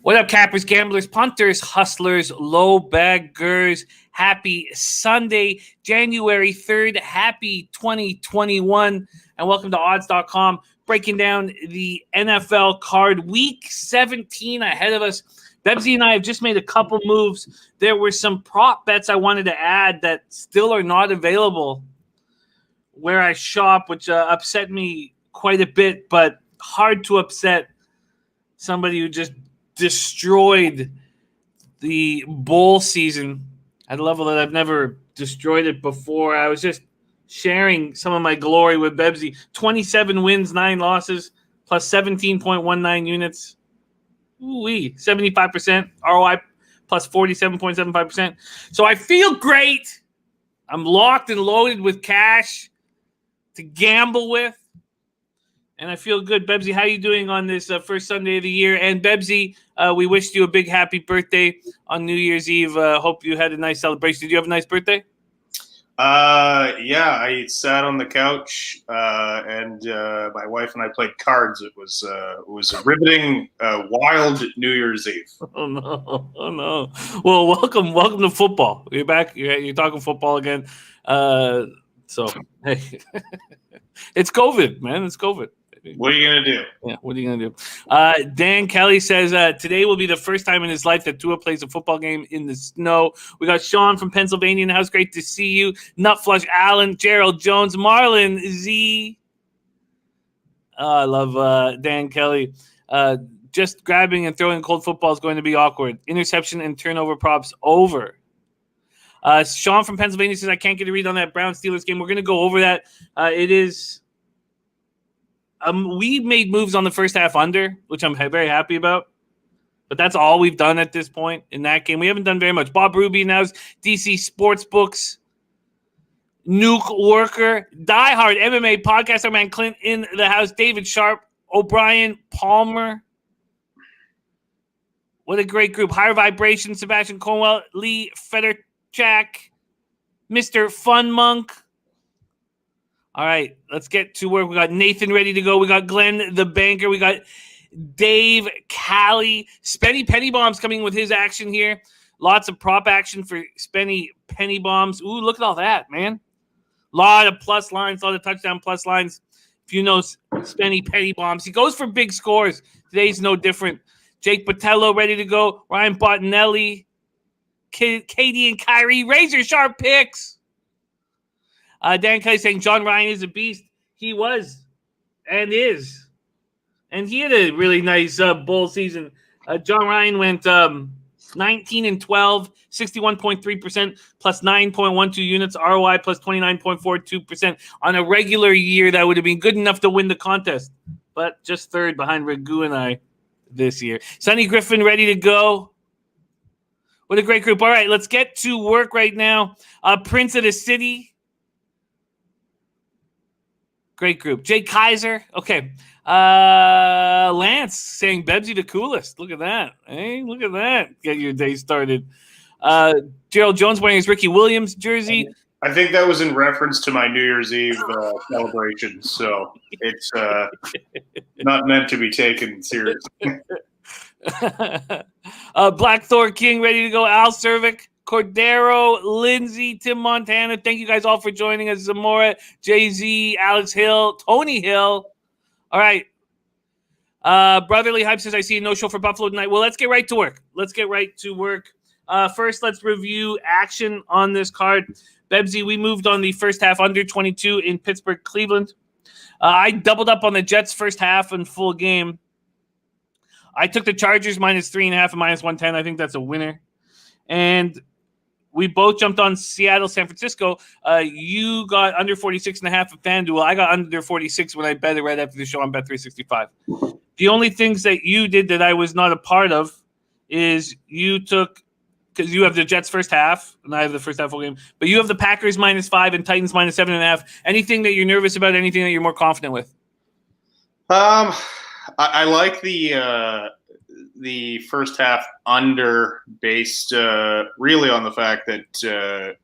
What up, cappers, gamblers, punters, hustlers, low baggers? Happy Sunday, January 3rd. Happy 2021. And welcome to odds.com, breaking down the NFL card. Week 17 ahead of us. Bebsy and I have just made a couple moves. There were some prop bets I wanted to add that still are not available where I shop, which upset me quite a bit, but hard to upset somebody who just destroyed the bowl season at a level that I've never destroyed it before. I was just sharing some of my glory with Bebsy. 27 wins, 9 losses, plus 17.19 units. Ooh-wee, 75% ROI, plus 47.75%. So I feel great. I'm locked and loaded with cash to gamble with. And I feel good. Bebsy, how are you doing on this first Sunday of the year? And Bebsy, we wished you a big happy birthday on New Year's Eve. Hope you had a nice celebration. Did you have a nice birthday? Yeah, I sat on the couch and my wife and I played cards. It was a riveting, wild New Year's Eve. Oh no! Well, welcome to football. You're back. You're talking football again. So hey, it's COVID, man. It's COVID. What are you going to do? Yeah, what are you going to do? Dan Kelly says today will be the first time in his life that Tua plays a football game in the snow. We got Sean from Pennsylvania in the house. Great to see you. Nutflush Allen, Gerald Jones, Marlon Z. I love Dan Kelly. Just grabbing and throwing cold football is going to be awkward. Interception and turnover props over. Sean from Pennsylvania says, I can't get a read on that Browns-Steelers game. We're going to go over that. It is... we made moves on the first half under, which I'm very happy about. But that's all we've done at this point in that game. We haven't done very much. Bob Ruby now's DC Sportsbooks. Nuke Worker. Diehard MMA podcaster man Clint in the house. David Sharp. O'Brien. Palmer. What a great group. Higher Vibration. Sebastian Cornwell. Lee Federchak. Mr. Fun Monk. All right, let's get to work. We got Nathan ready to go. We got Glenn the banker. We got Dave Callie. Spenny Penny Bombs coming with his action here. Lots of prop action for Spenny Penny Bombs. Ooh, look at all that, man. A lot of plus lines, a lot of touchdown plus lines. If you know Spenny Penny Bombs, he goes for big scores. Today's no different. Jake Botello ready to go. Ryan Bottinelli. Katie and Kyrie. Razor sharp picks. Dan Kelly saying John Ryan is a beast. He was and is. And he had a really nice bowl season. John Ryan went 19 and 12, 61.3%, plus 9.12 units, ROI plus 29.42%. On a regular year, that would have been good enough to win the contest. But just third behind Ragu and I this year. Sonny Griffin ready to go. What a great group. All right, let's get to work right now. Prince of the City. Great group. Jay Kaiser. Okay. Lance saying Bebsy the coolest. Look at that. Hey, look at that. Get your day started. Gerald Jones wearing his Ricky Williams jersey. I think that was in reference to my New Year's Eve celebration. So it's not meant to be taken seriously. Black Thor King ready to go. Al Cervic. Cordero, Lindsay, Tim Montana. Thank you guys all for joining us. Zamora, Jay-Z, Alex Hill, Tony Hill. All right. Brotherly Hype says, I see a no-show for Buffalo tonight. Well, let's get right to work. First, let's review action on this card. Bebsy, we moved on the first half under 22 in Pittsburgh, Cleveland. I doubled up on the Jets first half and full game. I took the Chargers minus 3.5 and minus 110. I think that's a winner. And we both jumped on Seattle, San Francisco. You got under 46.5 at FanDuel. I got under 46 when I bet it right after the show on Bet365. The only things that you did that I was not a part of is you took, because you have the Jets first half, and I have the first half full game, but you have the Packers minus 5 and Titans minus 7.5. Anything that you're nervous about, anything that you're more confident with? I like the first half under based really on the fact that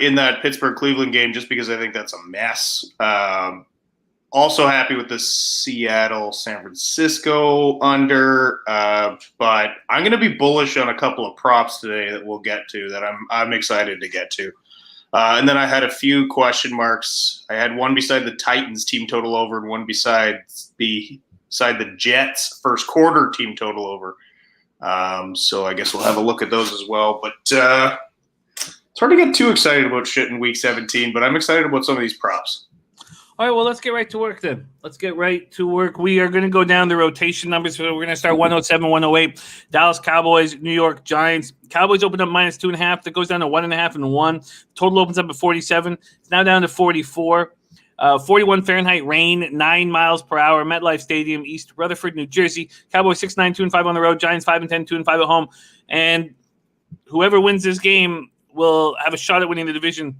in that Pittsburgh-Cleveland game, just because I think that's a mess. Also happy with the Seattle-San Francisco under, but I'm going to be bullish on a couple of props today that we'll get to that I'm excited to get to. And then I had a few question marks. I had one beside the Titans team total over and one beside the Jets first quarter team total over. So I guess we'll have a look at those as well. But it's hard to get too excited about shit in Week 17, but I'm excited about some of these props. All right, well, let's get right to work then. We are going to go down the rotation numbers. So we're going to start 107, 108. Dallas Cowboys, New York Giants. Cowboys opened up -2.5. That goes down to 1.5 and 1. Total opens up at 47. It's now down to 44. 41 Fahrenheit, rain, 9 miles per hour. MetLife Stadium, East Rutherford, New Jersey. Cowboys 6-9, 2-5 on the road. Giants 5-10, 2-5 at home. And whoever wins this game will have a shot at winning the division.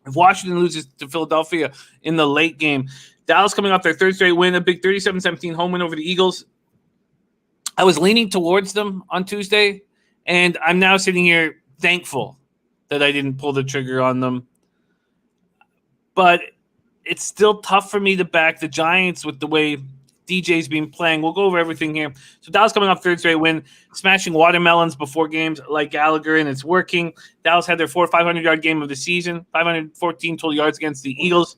If Washington loses to Philadelphia in the late game, Dallas coming off their third straight win, a big 37-17 home win over the Eagles. I was leaning towards them on Tuesday, and I'm now sitting here thankful that I didn't pull the trigger on them. But it's still tough for me to back the Giants with the way DJ's been playing. We'll go over everything here. So Dallas coming off third straight win, smashing watermelons before games like Gallagher, and it's working. Dallas had their 500-yard game of the season, 514 total yards against the Eagles.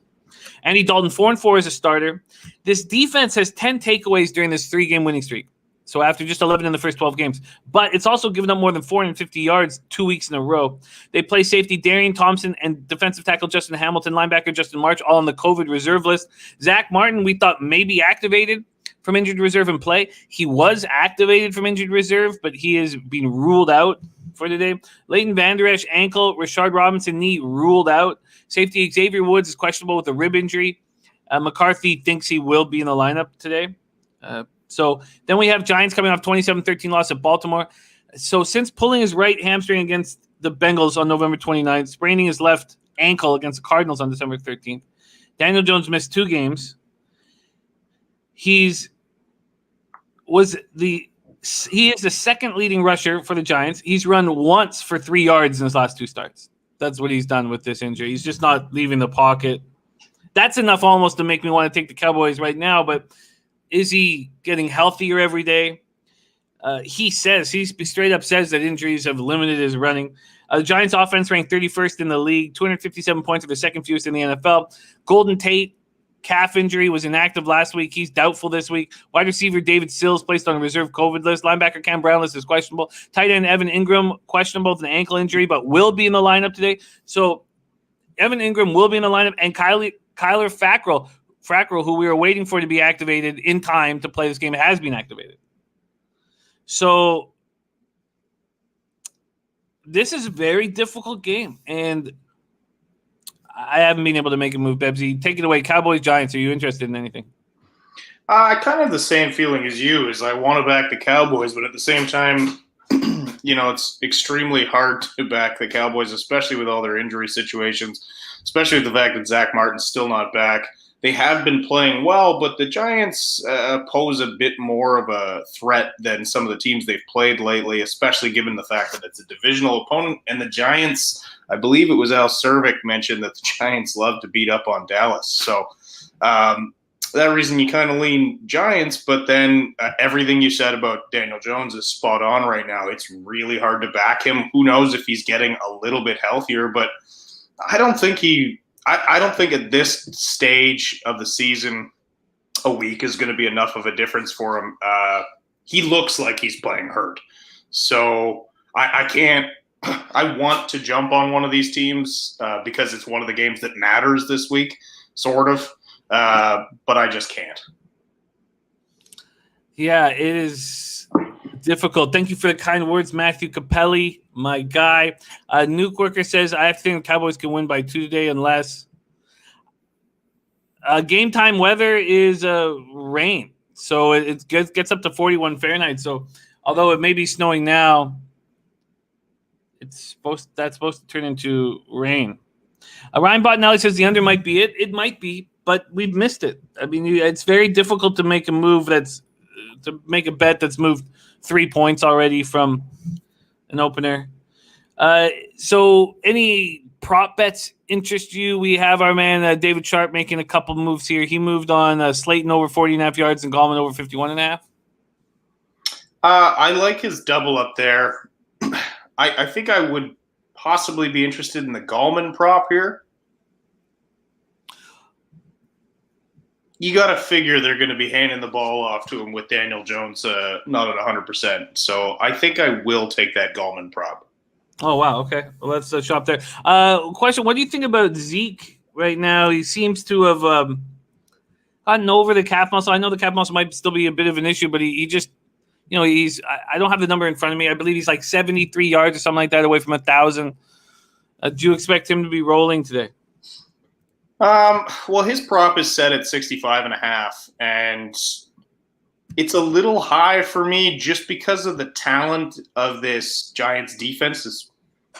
Andy Dalton, 4-4 as a starter. This defense has 10 takeaways during this 3-game winning streak. So after just 11 in the first 12 games. But it's also given up more than 450 yards 2 weeks in a row. They play safety Darian Thompson and defensive tackle Justin Hamilton, linebacker Justin March, all on the COVID reserve list. Zach Martin, we thought maybe activated from injured reserve and play. He was activated from injured reserve, but he is being ruled out for today. Leighton Vander Esch, ankle. Rashard Robinson, knee, ruled out. Safety Xavier Woods is questionable with a rib injury. McCarthy thinks he will be in the lineup today. So then we have Giants coming off 27-13 loss at Baltimore. So since pulling his right hamstring against the Bengals on November 29th, spraining his left ankle against the Cardinals on December 13th, Daniel Jones missed 2 games. He is the second leading rusher for the Giants. He's run once for 3 yards in his last 2 starts. That's what he's done with this injury. He's just not leaving the pocket. That's enough almost to make me want to take the Cowboys right now, but is he getting healthier every day? He straight up says that injuries have limited his running. The Giants offense ranked 31st in the league, 257 points, are the second fewest in the NFL. Golden Tate, calf injury, was inactive last week. He's doubtful this week. Wide receiver David Sills placed on a reserve COVID list. Linebacker Cam Brownless is questionable. Tight end Evan Ingram, questionable with an ankle injury, but will be in the lineup today. So Evan Ingram will be in the lineup, and Kyler Fackrell, who we were waiting for to be activated in time to play this game, has been activated. So this is a very difficult game, and I haven't been able to make a move. Bebsy, take it away. Cowboys, Giants, are you interested in anything? I kind of have the same feeling as you, is I want to back the Cowboys, but at the same time, it's extremely hard to back the Cowboys, especially with all their injury situations, especially with the fact that Zach Martin's still not back. They have been playing well, but the Giants pose a bit more of a threat than some of the teams they've played lately, especially given the fact that it's a divisional opponent. And the Giants, I believe it was Al Cervic mentioned that the Giants love to beat up on Dallas. So that reason you kind of lean Giants, but then everything you said about Daniel Jones is spot on right now. It's really hard to back him. Who knows if he's getting a little bit healthier, but I don't think at this stage of the season a week is going to be enough of a difference for him. He looks like he's playing hurt. So I can't – I want to jump on one of these teams because it's one of the games that matters this week, sort of, but I just can't. Yeah, it is difficult. Thank you for the kind words, Matthew Capelli, my guy. Nuke Worker says, I think the Cowboys can win by 2 today unless game time weather is rain. So it gets up to 41 Fahrenheit. So although it may be snowing now, that's supposed to turn into rain. Ryan Bottinelli says the under might be it. It might be, but we've missed it. I mean, it's very difficult to make a bet that's moved 3 points already from an opener. So any prop bets interest you? We have our man David Sharp making a couple moves here. He moved on Slayton over 40.5 yards and Gallman over 51.5. I like his double up there. I think I would possibly be interested in the Gallman prop here. You got to figure they're going to be handing the ball off to him with Daniel Jones not at 100%. So I think I will take that Gallman prop. Oh, wow. Okay. Well, let's shop there. Question, what do you think about Zeke right now? He seems to have gotten over the calf muscle. I know the calf muscle might still be a bit of an issue, but he just, I don't have the number in front of me. I believe he's like 73 yards or something like that away from 1,000. Do you expect him to be rolling today? Well, his prop is set at 65.5, and it's a little high for me just because of the talent of this Giants defense.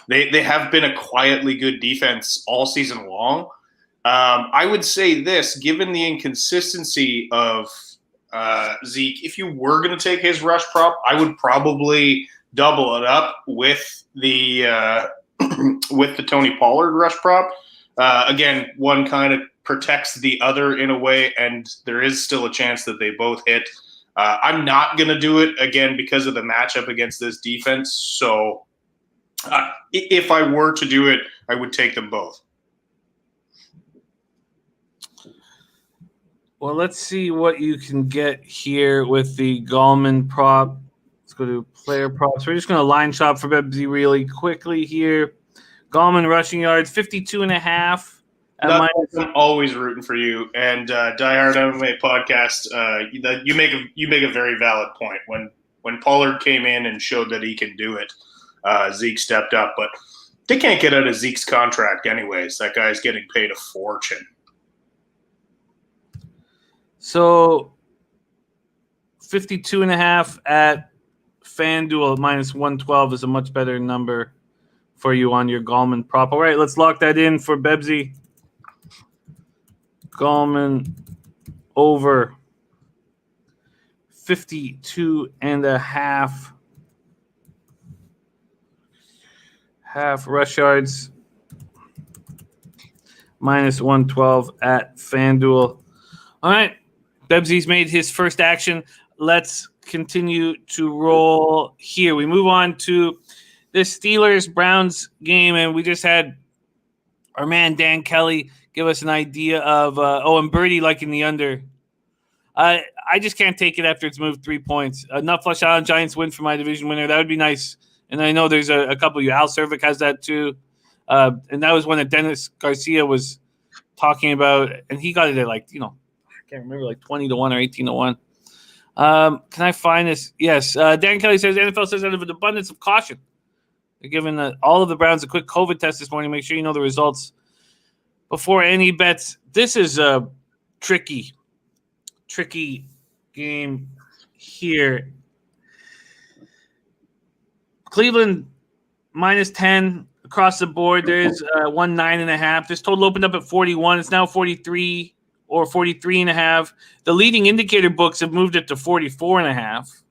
They have been a quietly good defense all season long. I would say this, given the inconsistency of Zeke, if you were going to take his rush prop, I would probably double it up with the Tony Pollard rush prop. Again, one kind of protects the other in a way, and there is still a chance that they both hit. I'm not going to do it, again, because of the matchup against this defense. So if I were to do it, I would take them both. Well, let's see what you can get here with the Gallman prop. Let's go to player props. We're just going to line shop for Bebsy really quickly here. Gallman rushing yards, 52.5. I'm always rooting for you. And Die Hard MMA podcast, you make a very valid point. When Pollard came in and showed that he can do it, Zeke stepped up. But they can't get out of Zeke's contract anyways. That guy's getting paid a fortune. So 52.5 at FanDuel minus 112 is a much better number for you on your Gallman prop. All right, let's lock that in for Bebsy. Gallman over 52.5 half rush yards minus 112 at FanDuel. All right, Bebsy's made his first action. Let's continue to roll here. We move on to this Steelers-Browns game, and we just had our man Dan Kelly give us an idea of and Birdie liking the under. I just can't take it after it's moved 3 points. Enough flush out Giants win for my division winner. That would be nice. And I know there's a couple of you. Al Cervic has that too. And that was one that Dennis Garcia was talking about, and he got it at I can't remember, 20-1 or 18-1. Can I find this? Yes. Dan Kelly says NFL says out of an abundance of caution, they're giving all of the Browns a quick COVID test this morning. Make sure you know the results before any bets. This is a tricky game here. Cleveland minus 10 across the board. There is 9.5. This total opened up at 41. It's now 43 or 43.5. The leading indicator books have moved it to 44.5.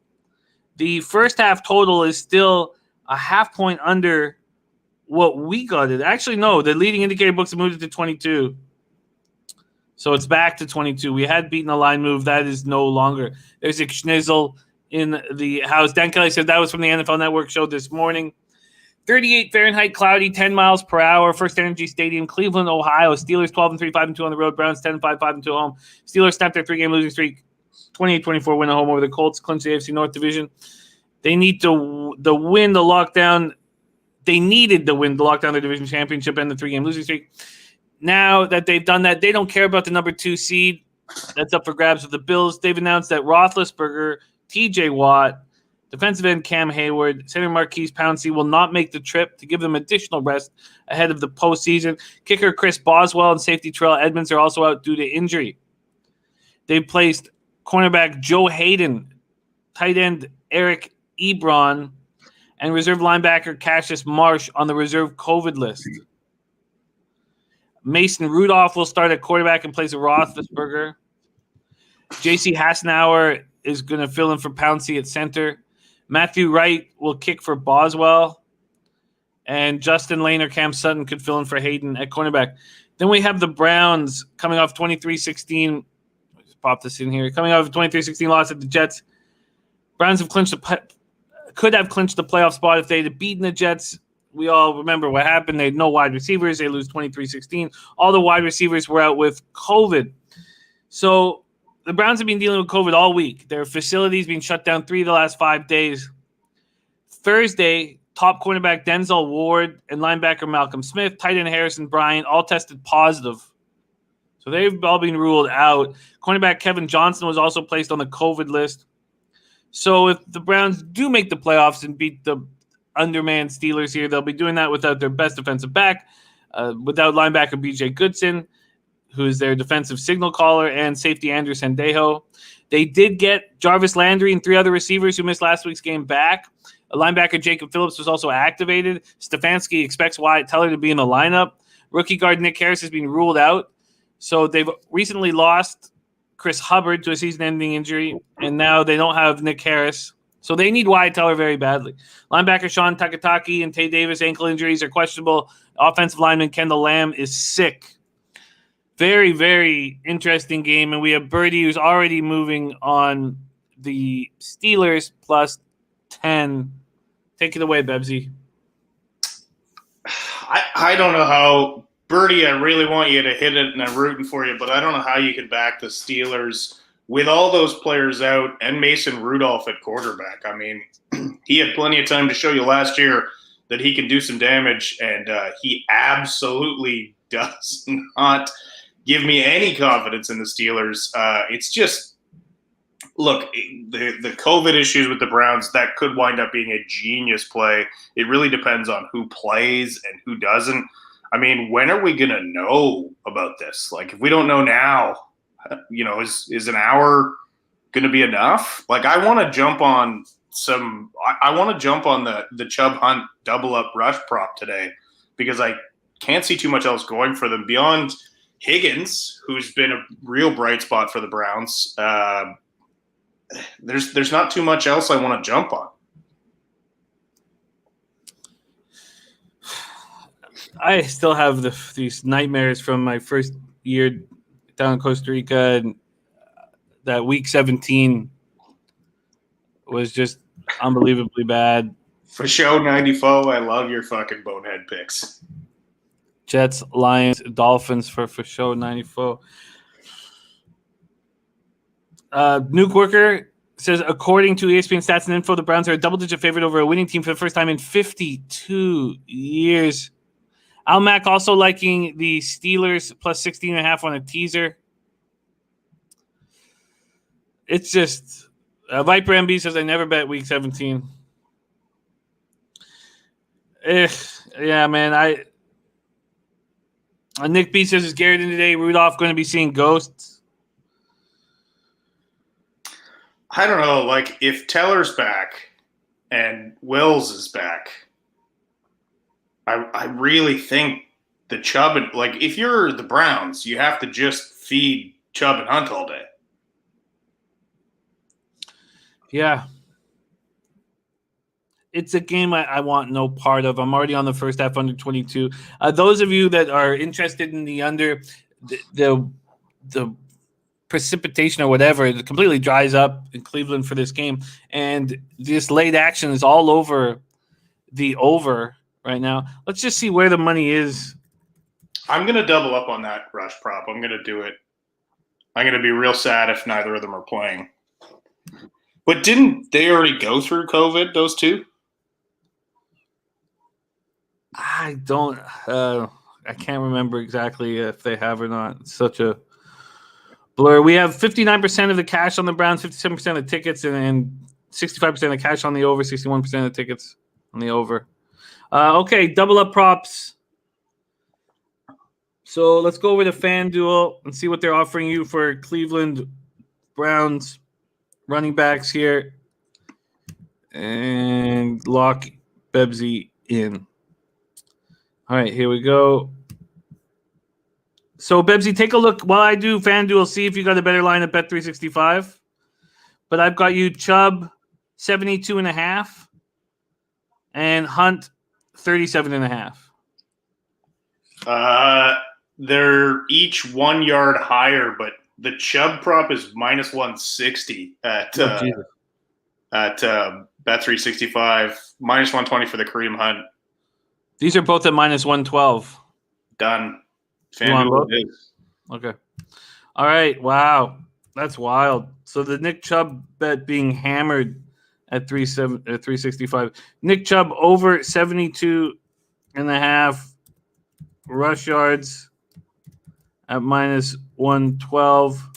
The first half total is still a half point under what we got it. Actually, no, the leading indicator books have moved it to 22. So it's back to 22. We had beaten a line move. That is no longer. There's a schnizzle in the house. Dan Kelly said that was from the NFL Network show this morning. 38 Fahrenheit, cloudy, 10 miles per hour. FirstEnergy Stadium, Cleveland, Ohio. Steelers 12-3, 5-2 on the road. Browns 10-5, 5-2 at home. Steelers snapped their 3-game losing streak. 28-24 win at home over the Colts. Clinch the AFC North Division. They need to win the lockdown. They needed to win the lockdown, their division championship, and the 3-game losing streak. Now that they've done that, they don't care about the number 2 seed. That's up for grabs with the Bills. They've announced that Roethlisberger, TJ Watt, defensive end Cam Hayward, center Marquise Pouncey will not make the trip to give them additional rest ahead of the postseason. Kicker Chris Boswell and safety Terrell Edmonds are also out due to injury. They've placed cornerback Joe Hayden, tight end Eric Ebron, and reserve linebacker Cassius Marsh on the reserve COVID list. Mason Rudolph will start at quarterback in place of Roethlisberger. J.C. Hassenauer is going to fill in for Pouncey at center. Matthew Wright will kick for Boswell. and Justin Lane or Cam Sutton could fill in for Hayden at cornerback. Then we have the Browns coming off 23-16. Just pop this in here. Coming off a 23-16 loss at the Jets. Browns have could have clinched the playoff spot if they had beaten the Jets. We all remember what happened. They had no wide receivers. They lose 23-16. All the wide receivers were out with COVID. So the Browns have been dealing with COVID all week. Their facility's been shut down 3 of the last 5 days. Thursday, top cornerback Denzel Ward and linebacker Malcolm Smith, tight end Harrison Bryant, all tested positive. So they've all been ruled out. Cornerback Kevin Johnson was also placed on the COVID list. So if the Browns do make the playoffs and beat the undermanned Steelers here, they'll be doing that without their best defensive back, without linebacker B.J. Goodson, who is their defensive signal caller, and safety Andrew Sandejo. They did get Jarvis Landry and 3 other receivers who missed last week's game back. Linebacker Jacob Phillips was also activated. Stefanski expects Wyatt Teller to be in the lineup. Rookie guard Nick Harris has been ruled out. So they've recently lost Chris Hubbard to a season-ending injury, and now they don't have Nick Harris. So they need Wyatt Teller very badly. Linebacker Sean Takataki and Tay Davis ankle injuries are questionable. Offensive lineman Kendall Lamb is sick. Very, very interesting game, and we have Birdie who's already moving on the Steelers plus 10. Take it away, Bebsy. I don't know how, Birdie, I really want you to hit it, and I'm rooting for you, but I don't know how you can back the Steelers with all those players out and Mason Rudolph at quarterback. I mean, he had plenty of time to show you last year that he can do some damage, and he absolutely does not give me any confidence in the Steelers. It's just, look, the COVID issues with the Browns, that could wind up being a genius play. It really depends on who plays and who doesn't. I mean, when are we going to know about this? Like, if we don't know now, you know, is an hour going to be enough? Like, I want to jump on the Chubb Hunt double up rush prop today, because I can't see too much else going for them beyond Higgins, who's been a real bright spot for the Browns. There's not too much else I want to jump on. I still have these nightmares from my first year down in Costa Rica, and that week 17 was just unbelievably bad. For show 94, I love your fucking bonehead picks. Jets, Lions, Dolphins for show 94. Nuke Worker says, according to ESPN Stats and Info, the Browns are a double-digit favorite over a winning team for the first time in 52 years. Al Mac also liking the Steelers plus 16.5 on a teaser. It's just Viper MB says, I never bet week 17. Yeah, man. Nick B says, is Garrett in today? Rudolph going to be seeing ghosts? I don't know. Like, if Teller's back and Wills is back, I really think the Chubb – like, if you're the Browns, you have to just feed Chubb and Hunt all day. Yeah. It's a game I want no part of. I'm already on the first half under 22. Those of you that are interested in the under, the precipitation or whatever, it completely dries up in Cleveland for this game. And this late action is all over the over right now. Let's just see where the money is. I'm going to double up on that rush prop. I'm going to do it. I'm going to be real sad if neither of them are playing. But didn't they already go through COVID, those two? I can't remember exactly if they have or not. It's such a blur. We have 59% of the cash on the Browns, 57% of the tickets, and 65% of the cash on the over, 61% of the tickets on the over. Okay, double up props. So let's go over to FanDuel and see what they're offering you for Cleveland Browns running backs here. And lock Bebsy in. All right, here we go. So, Bebsy, take a look while I do FanDuel. See if you got a better line at Bet365. But I've got you Chubb 72.5 and Hunt 37.5. They're each 1 yard higher, but the Chubb prop is minus 160 at Bet365, minus 120 for the Kareem Hunt. These are both at minus 112. Done. FanDuel is. Okay. All right. Wow. That's wild. So the Nick Chubb bet being hammered at 365. Nick Chubb over 72.5 rush yards at minus 112.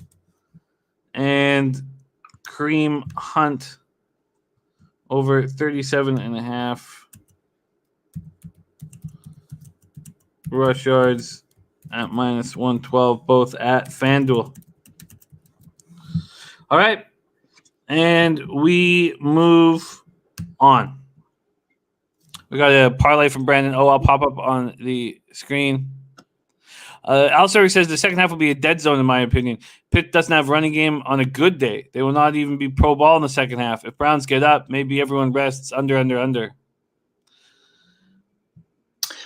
And Kareem Hunt over 37.5 rush yards at minus 112, both at FanDuel. All right. And we move on. We got a parlay from Brandon. I'll pop up on the screen. Alsari says the second half will be a dead zone, in my opinion. Pitt doesn't have running game on a good day. They will not even be pro ball in the second half. If Browns get up, maybe everyone rests under.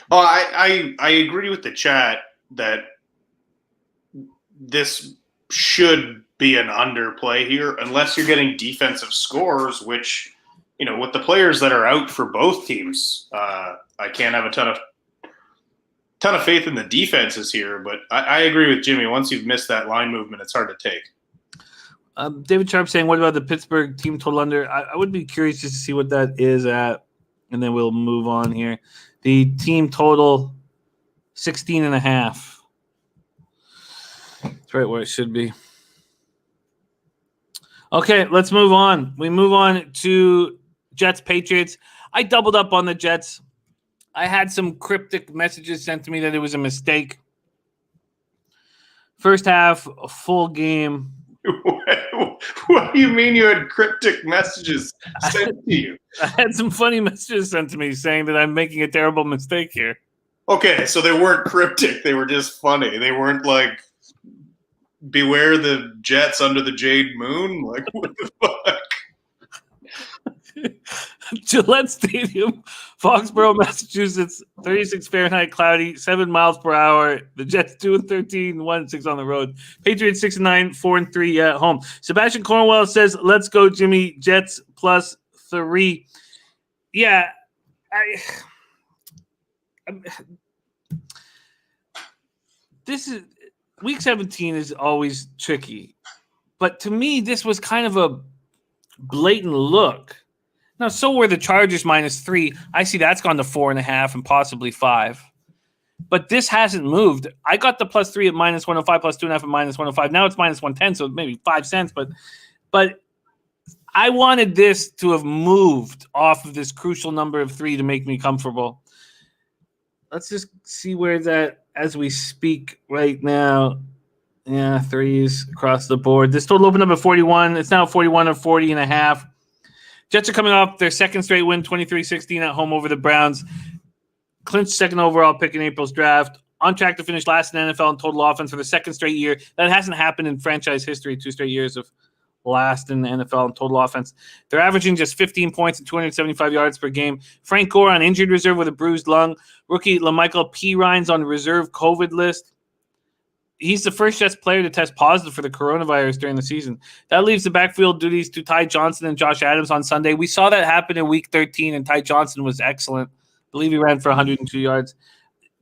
Oh, I agree with the chat that this should be an underplay here, unless you're getting defensive scores, which, with the players that are out for both teams, I can't have a ton of faith in the defenses here. But I agree with Jimmy. Once you've missed that line movement, it's hard to take. David Sharp saying, what about the Pittsburgh team total under? I would be curious just to see what that is at, and then we'll move on here. The team total, 16.5. That's right where it should be. Okay, let's move on. We move on to Jets Patriots. I doubled up on the Jets. I had some cryptic messages sent to me that it was a mistake. First half, a full game. What do you mean you had cryptic messages sent to you? I had some funny messages sent to me saying that I'm making a terrible mistake here. Okay, so they weren't cryptic. They were just funny. They weren't like, beware the Jets under the Jade Moon? Like, what the fuck? Gillette Stadium, Foxboro, Massachusetts, 36 Fahrenheit, cloudy, 7 miles per hour. The Jets 2-13, 1-6 on the road. Patriots 6-9, 4-3 at home. Sebastian Cornwell says, "Let's go, Jimmy. Jets +3." Yeah, this is week 17 is always tricky, but to me, this was kind of a blatant look. Now, so were the Chargers -3. I see that's gone to 4.5 and possibly 5. But this hasn't moved. I got the +3 at -105, +2.5 at -105. Now it's -110, so maybe 5 cents. But I wanted this to have moved off of this crucial number of 3 to make me comfortable. Let's just see where that, as we speak right now. Yeah, 3s across the board. This total opened up at 41. It's now 41 or 40.5. Jets are coming off their second straight win, 23-16 at home over the Browns. Clinched second overall pick in April's draft. On track to finish last in the NFL in total offense for the second straight year. That hasn't happened in franchise history, 2 straight years of last in the NFL in total offense. They're averaging just 15 points and 275 yards per game. Frank Gore on injured reserve with a bruised lung. Rookie LaMichael Pirines on reserve COVID list. He's the first Jets player to test positive for the coronavirus during the season. That leaves the backfield duties to Ty Johnson and Josh Adams on Sunday. We saw that happen in Week 13, and Ty Johnson was excellent. I believe he ran for 102 yards.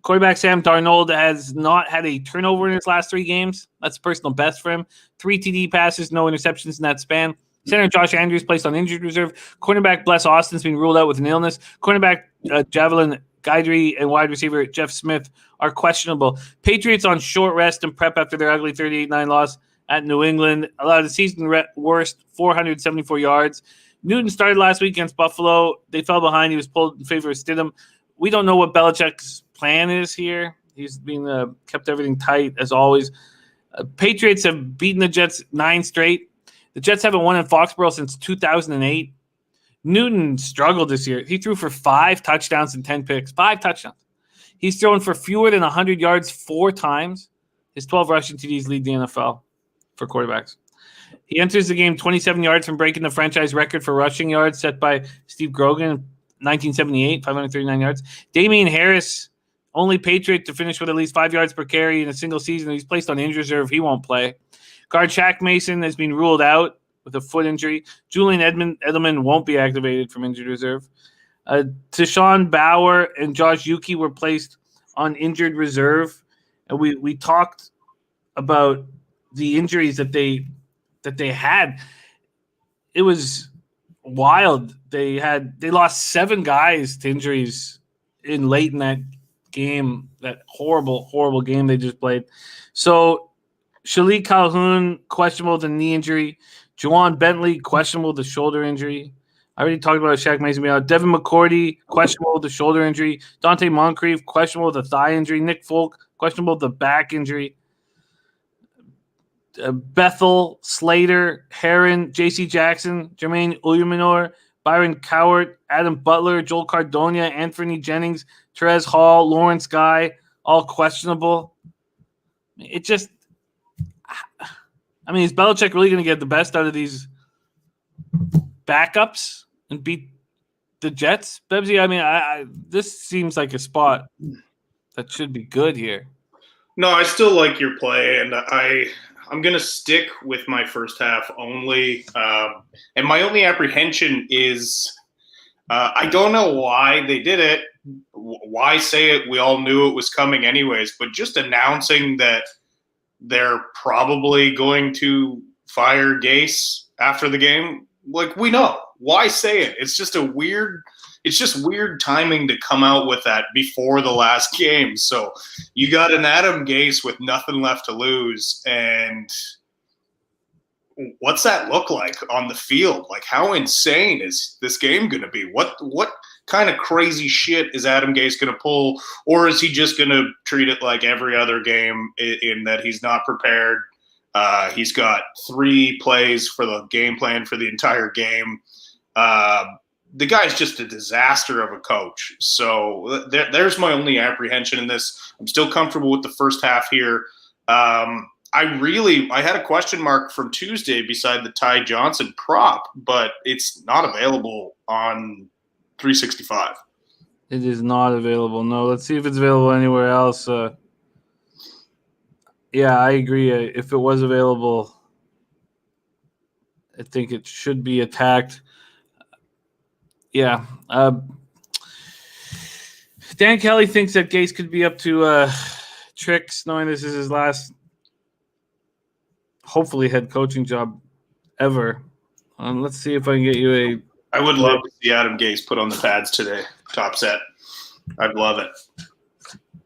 Quarterback Sam Darnold has not had a turnover in his last 3 games. That's personal best for him. 3 TD passes, no interceptions in that span. Center Josh Andrews placed on injured reserve. Cornerback Bless Austin's been ruled out with an illness. Cornerback Javelin Guidry and wide receiver Jeff Smith are questionable. Patriots on short rest and prep after their ugly 38-9 loss at New England. Allowed the season worst 474 yards. Newton started last week against Buffalo. They fell behind. He was pulled in favor of Stidham. We don't know what Belichick's plan is here. He's been kept everything tight as always. Patriots have beaten the Jets 9 straight. The Jets haven't won in Foxborough since 2008. Newton struggled this year. He threw for 5 touchdowns and 10 picks. 5 touchdowns. He's thrown for fewer than 100 yards 4 times. His 12 rushing TDs lead the NFL for quarterbacks. He enters the game 27 yards from breaking the franchise record for rushing yards set by Steve Grogan 1978, 539 yards. Damian Harris, only Patriot to finish with at least 5 yards per carry in a single season. He's placed on injured reserve. He won't play. Guard Shaq Mason has been ruled out with a foot injury. Julian Edelman won't be activated from injured reserve. Tashawn Bauer and Josh Yuki were placed on injured reserve. And we talked about the injuries that they had. It was wild. They lost 7 guys to injuries late in that game, that horrible game they just played. So Shalik Calhoun, questionable with a knee injury. Juwan Bentley, questionable with a shoulder injury. I already talked about Shaq Mason being out. Devin McCourty, questionable with a shoulder injury. Dante Moncrief, questionable with a thigh injury. Nick Folk, questionable with a back injury. Bethel, Slater, Heron, J.C. Jackson, Jermaine Uyumanor, Byron Cowart, Adam Butler, Joel Cardonia, Anthony Jennings, Therese Hall, Lawrence Guy, all questionable. It just – is Belichick really going to get the best out of these backups and beat the Jets? Bebsy, this seems like a spot that should be good here. No, I still like your play, and I'm going to stick with my first half only. And my only apprehension is I don't know why they did it. Why say it? We all knew it was coming anyways. But just announcing that they're probably going to fire Gase after the game, like, we know. Why say it? It's just weird timing to come out with that before the last game. So you got an Adam Gase with nothing left to lose, and what's that look like on the field? Like, how insane is this game going to be? What kind of crazy shit is Adam Gase going to pull, or is he just going to treat it like every other game in that he's not prepared? He's got 3 plays for the game plan for the entire game. The guy's just a disaster of a coach. So there's my only apprehension in this. I'm still comfortable with the first half here. I had a question mark from Tuesday beside the Ty Johnson prop, but it's not available on 365. It is not available. No, let's see if it's available anywhere else. Yeah, I agree. If it was available, I think it should be attacked. Yeah. Dan Kelly thinks that Gase could be up to tricks, knowing this is his last, hopefully, head coaching job ever. Let's see if I can get you I would love to see Adam Gase put on the pads today. Top set. I'd love it.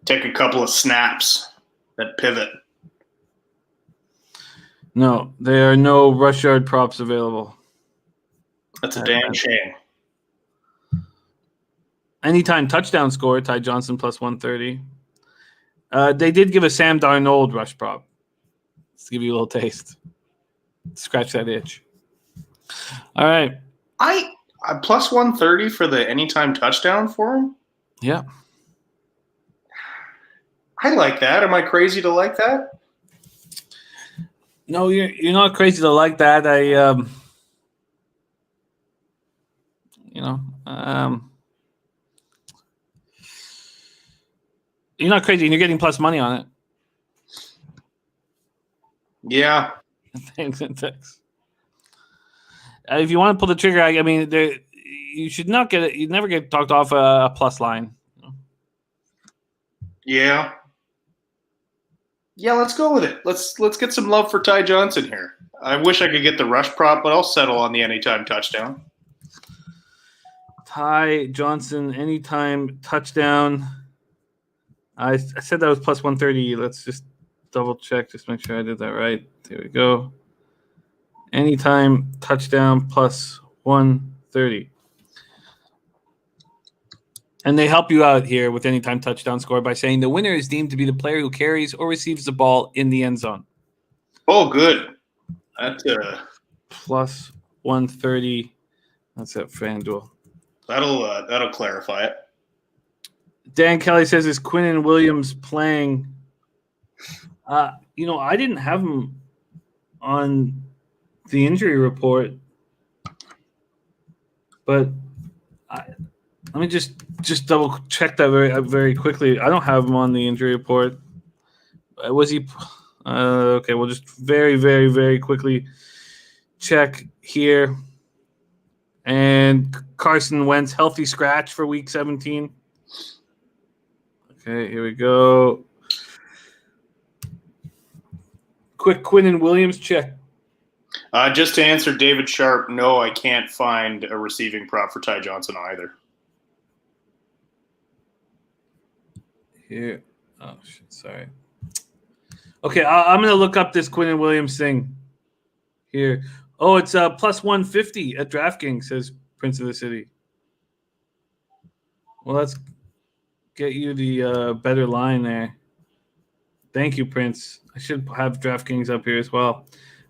Take a couple of snaps that pivot. No, there are no rush yard props available. That's a damn shame. Anytime touchdown score, Ty Johnson plus 130. They did give a Sam Darnold rush prop. Let's give you a little taste. Scratch that itch. All right. I plus 130 for the anytime touchdown for him? Yeah. I like that. Am I crazy to like that? No, you're not crazy to like that. You're not crazy, and you're getting plus money on it. Yeah. Thanks. If you want to pull the trigger, you should not get it. You never get talked off a plus line. Yeah. Yeah, let's go with it. Let's get some love for Ty Johnson here. I wish I could get the rush prop, but I'll settle on the anytime touchdown. Ty Johnson, anytime touchdown. I said that was plus 130. Let's just double check, just make sure I did that right. There we go. Anytime touchdown plus 130. And they help you out here with anytime touchdown score by saying the winner is deemed to be the player who carries or receives the ball in the end zone. Oh, good. That's plus 130. That's at FanDuel. That'll clarify it. Dan Kelly says, is Quinnen Williams playing? I didn't have him on the injury report, but Let me just double check that very quickly. I don't have him on the injury report. Was he? Okay, we'll just very quickly check here. And Carson Wentz, healthy scratch for Week 17. Okay, here we go. Quick Quinnen Williams check. Just to answer David Sharp, no, I can't find a receiving prop for Ty Johnson either. Here. Oh, shit, sorry. Okay, I'm going to look up this Quinnen Williams thing here. Oh, it's plus 150 at DraftKings, says Prince of the City. Well, let's get you the better line there. Thank you, Prince. I should have DraftKings up here as well.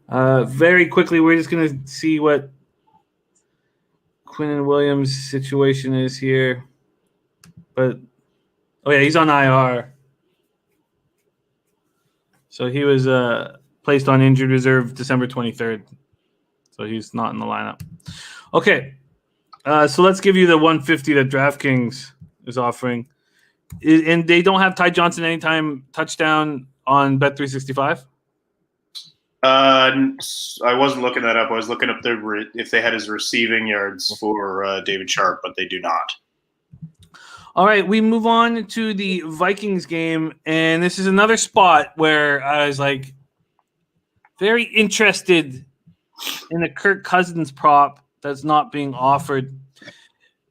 Very quickly, we're just going to see what Quinnen Williams' situation is here. But, oh, yeah, he's on IR. So he was placed on injured reserve December 23rd. So he's not in the lineup. Okay. So let's give you the 150 that DraftKings is offering. And they don't have Ty Johnson anytime touchdown on Bet365? I wasn't looking that up. I was looking up if they had his receiving yards for David Sharp, but they do not. All right, we move on to the Vikings game, and this is another spot where I was like very interested in a Kirk Cousins prop that's not being offered.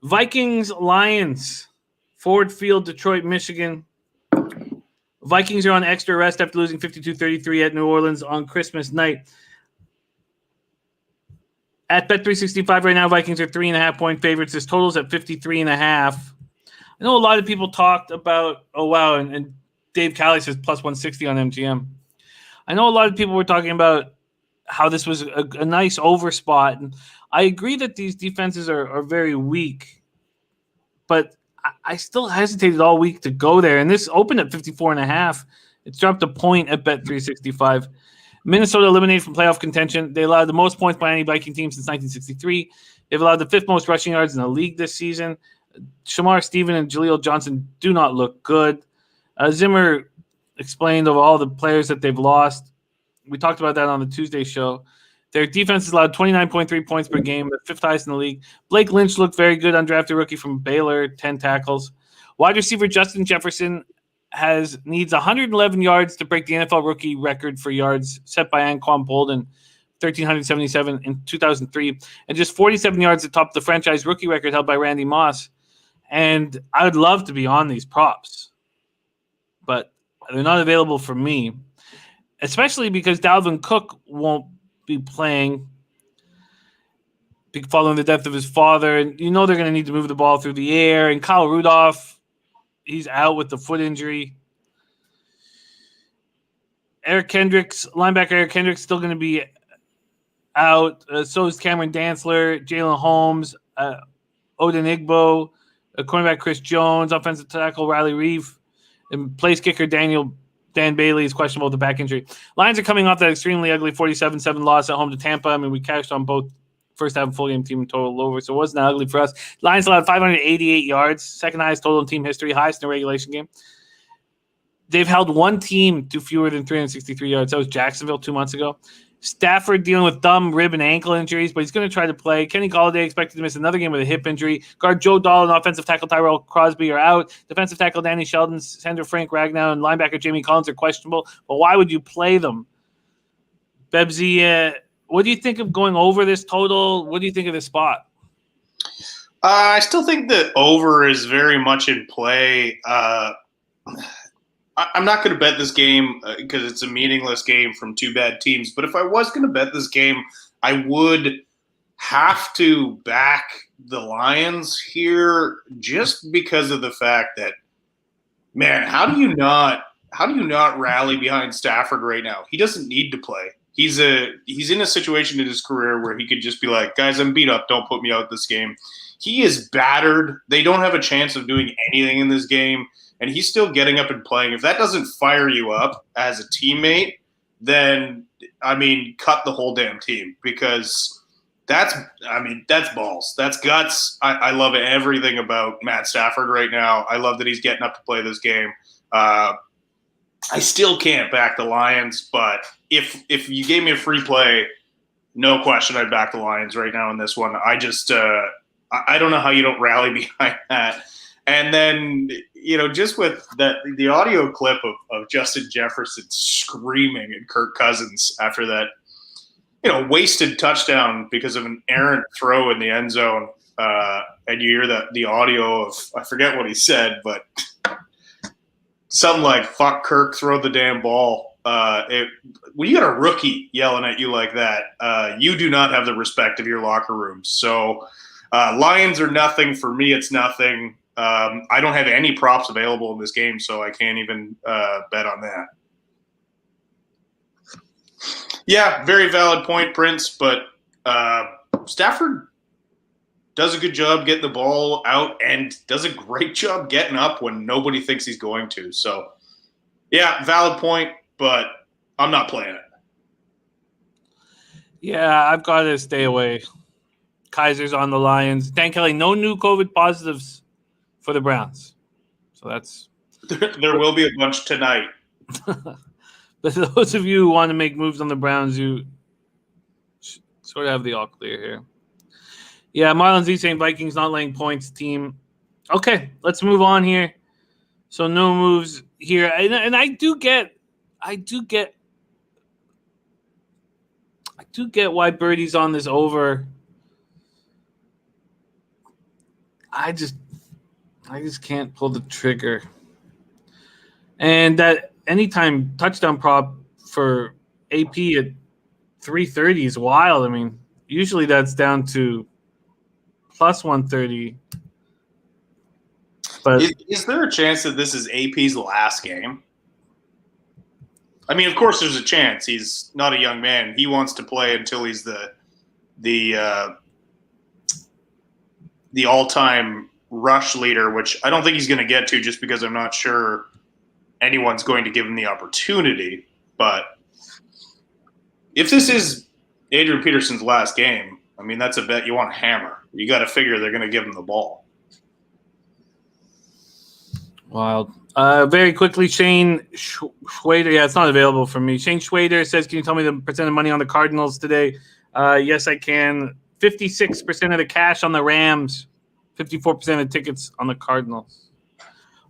Vikings Lions, Ford Field, Detroit, Michigan. Vikings are on extra rest after losing 52-33 at New Orleans on Christmas night. At Bet365 right now, Vikings are 3.5-point favorites. This total's at 53.5. I know a lot of people talked about, and Dave Calley says plus 160 on MGM. I know a lot of people were talking about how this was a nice over spot. And I agree that these defenses are very weak, but I still hesitated all week to go there. And this opened at 54.5. It's dropped a point at Bet365. Minnesota eliminated from playoff contention. They allowed the most points by any Viking team since 1963. They've allowed the fifth most rushing yards in the league this season. Shamar Stephen and Jaleel Johnson do not look good. Zimmer explained of all the players that they've lost. We talked about that on the Tuesday show. Their defense has allowed 29.3 points per game, the fifth highest in the league. Blake Lynch looked very good, undrafted rookie from Baylor, 10 tackles. Wide receiver Justin Jefferson needs 111 yards to break the NFL rookie record for yards set by Anquan Bolden, 1,377 in 2003, and just 47 yards to top the franchise rookie record held by Randy Moss. And I would love to be on these props, but they're not available for me, especially because Dalvin Cook won't be playing following the death of his father. And you know they're going to need to move the ball through the air. And Kyle Rudolph, he's out with the foot injury. Linebacker Eric Kendricks still going to be out. So is Cameron Dantzler, Jalen Holmes, Odin Igbo, cornerback Chris Jones, offensive tackle Riley Reeve, and place kicker Dan Bailey is questionable with the back injury. Lions are coming off that extremely ugly 47-7 loss at home to Tampa. I mean, we cashed on both first half and full game team total over, so it wasn't that ugly for us. Lions allowed 588 yards, second highest total in team history, highest in a regulation game. They've held one team to fewer than 363 yards. That was Jacksonville 2 months ago. Stafford dealing with thumb, rib, and ankle injuries, but he's going to try to play. Kenny Golladay expected to miss another game with a hip injury. Guard Joe Dahl and offensive tackle Tyrell Crosby are out. Defensive tackle Danny Sheldon, center Frank Ragnow, and linebacker Jamie Collins are questionable. But why would you play them? Bebsy, what do you think of going over this total? What do you think of this spot? I still think that over is very much in play. I'm not going to bet this game because it's a meaningless game from two bad teams. But if I was going to bet this game, I would have to back the Lions here just because of the fact that, man, how do you not rally behind Stafford right now? He doesn't need to play. He's in a situation in his career where he could just be like, guys, I'm beat up. Don't put me out this game. He is battered. They don't have a chance of doing anything in this game. And he's still getting up and playing. If that doesn't fire you up as a teammate, then, I mean, cut the whole damn team because That's balls. That's guts. I love everything about Matt Stafford right now. I love that he's getting up to play this game. I still can't back the Lions, but if you gave me a free play, no question I'd back the Lions right now in this one. I just I don't know how you don't rally behind that. And then, just with the audio clip of Justin Jefferson screaming at Kirk Cousins after that, wasted touchdown because of an errant throw in the end zone. And you hear the audio of, I forget what he said, but something like, fuck Kirk, throw the damn ball. When you got a rookie yelling at you like that, you do not have the respect of your locker room. So Lions are nothing. For me, it's nothing. I don't have any props available in this game, so I can't even bet on that. Yeah, very valid point, Prince, but Stafford does a good job getting the ball out and does a great job getting up when nobody thinks he's going to. So, yeah, valid point, but I'm not playing it. Yeah, I've got to stay away. Kaiser's on the Lions. Dan Kelly, no new COVID positives for the Browns. So that's there will be a bunch tonight. But those of you who want to make moves on the Browns, you sort of have the all clear here. Yeah, Marlon Z saying Vikings not laying points team. Okay, let's move on here. So no moves here. And I do get why Birdie's on this over. I just can't pull the trigger. And that anytime touchdown prop for AP at 330 is wild. I mean, usually that's down to plus 130. But is there a chance that this is AP's last game? I mean, of course there's a chance. He's not a young man. He wants to play until he's the all-time rush leader, which I don't think he's going to get to just because I'm not sure anyone's going to give him the opportunity. But if this is Adrian Peterson's last game, I mean, that's a bet you want to hammer. You got to figure they're going to give him the ball. Wild. Very quickly, Shane Schwader. Yeah, it's not available for me. Shane Schwader says, can you tell me the percent of money on the Cardinals today? Yes, I can. 56% of the cash on the Rams. 54% of the tickets on the Cardinals.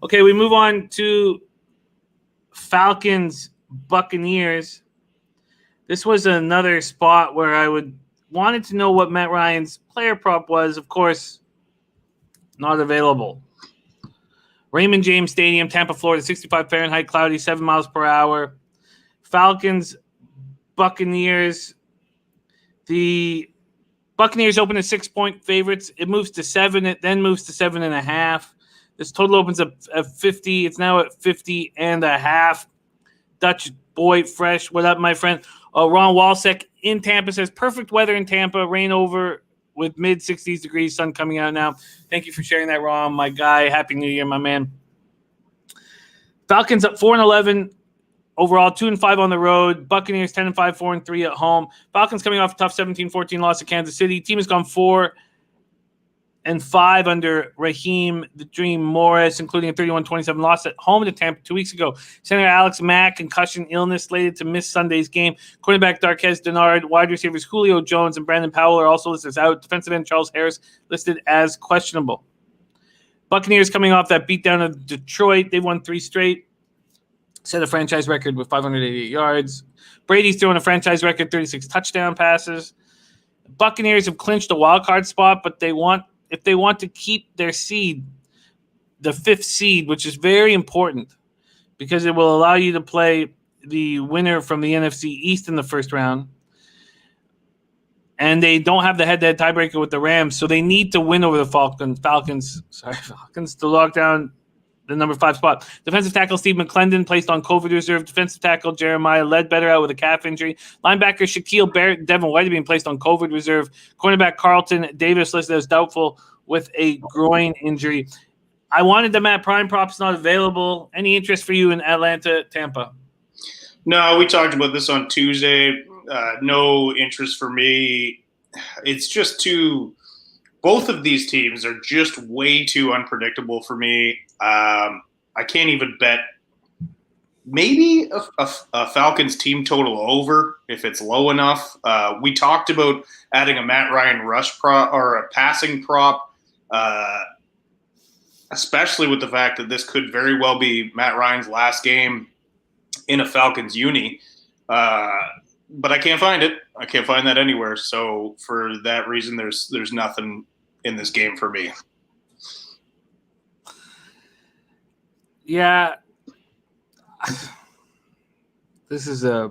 Okay, we move on to Falcons, Buccaneers. This was another spot where I wanted to know what Matt Ryan's player prop was. Of course, not available. Raymond James Stadium, Tampa, Florida, 65 Fahrenheit, cloudy, 7 miles per hour. Falcons, Buccaneers. The Buccaneers open as 6-point favorites. It moves to 7. It then moves to 7.5. This total opens up at 50. It's now at 50.5. Dutch boy, fresh. What up, my friend? Ron Walsek in Tampa says perfect weather in Tampa. Rain over with mid 60s degrees. Sun coming out now. Thank you for sharing that, Ron, my guy. Happy New Year, my man. Falcons up 4-11. Overall, 2-5 on the road. Buccaneers 10-5, 4-3 at home. Falcons coming off a tough 17-14 loss to Kansas City. Team has gone 4-5 under Raheem the Dream Morris, including a 31-27 loss at home to Tampa 2 weeks ago. Center Alex Mack, concussion illness slated to miss Sunday's game. Quarterback Darquez Denard, wide receivers Julio Jones and Brandon Powell are also listed as out. Defensive end Charles Harris listed as questionable. Buccaneers coming off that beatdown of Detroit. They've won 3 straight. Set a franchise record with 588 yards. Brady's throwing a franchise record 36 touchdown passes. Buccaneers have clinched a wild card spot, but if they want to keep their seed, the 5th seed, which is very important because it will allow you to play the winner from the NFC East in the first round. And they don't have the head-to-head tiebreaker with the Rams, so they need to win over the Falcons to lock down the number 5 spot. Defensive tackle Steve McClendon placed on COVID reserve. Defensive tackle Jeremiah Ledbetter out with a calf injury. Linebacker Shaquille Barrett and Devin White being placed on COVID reserve. Cornerback Carlton Davis listed as doubtful with a groin injury. I wanted the Matt Prime props not available. Any interest for you in Atlanta, Tampa? No, we talked about this on Tuesday. No interest for me. it's just too. Both of these teams are just way too unpredictable for me. I can't even bet. Maybe a Falcons team total over if it's low enough. We talked about adding a Matt Ryan rush prop or a passing prop, especially with the fact that this could very well be Matt Ryan's last game in a Falcons uni. But I can't find it. I can't find that anywhere. So for that reason, there's nothing in this game for me. Yeah. This is a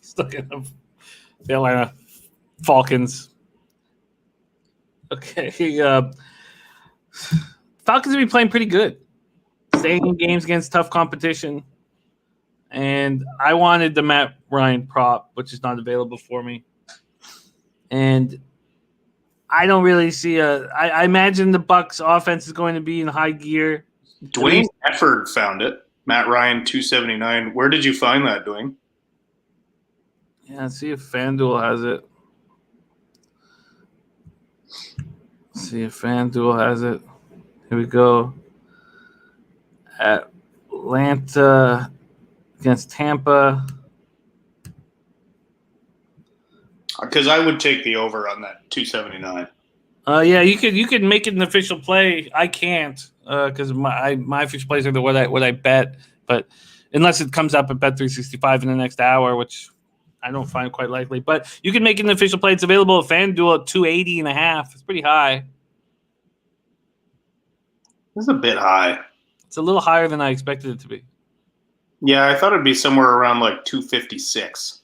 stuck in the Atlanta Falcons. Okay. Falcons have been playing pretty good. Staying in games against tough competition. And I wanted the Matt Ryan prop, which is not available for me. And I don't really see I imagine the Bucs offense is going to be in high gear. Dwayne Efford found it. Matt Ryan 279. Where did you find that, Dwayne? Yeah, see if FanDuel has it. See if FanDuel has it. Here we go. Atlanta against Tampa. Because I would take the over on that 279. Yeah, you could make it an official play. I can't because my official plays are what I bet. But unless it comes up at Bet365 in the next hour, which I don't find quite likely. But you can make it an official play. It's available at FanDuel at 280.5. It's pretty high. It's a bit high. It's a little higher than I expected it to be. Yeah, I thought it'd be somewhere around like 256.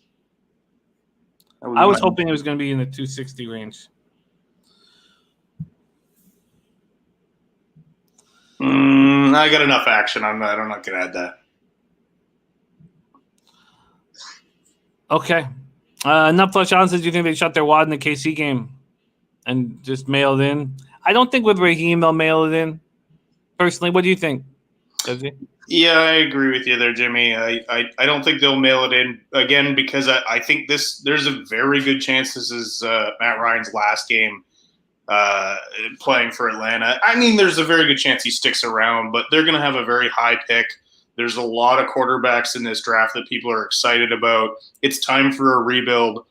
I was hoping it was going to be in the 260 range. I got enough action. I'm not going to add that. Okay. Enough Flush on says, do you think they shut their wad in the KC game and just mailed in? I don't think with Raheem they'll mail it in. Personally, what do you think? Does he? Yeah, I agree with you there, Jimmy. I don't think they'll mail it in again because I think there's a very good chance this is Matt Ryan's last game playing for Atlanta. I mean, there's a very good chance he sticks around, but they're going to have a very high pick. There's a lot of quarterbacks in this draft that people are excited about. It's time for a rebuild.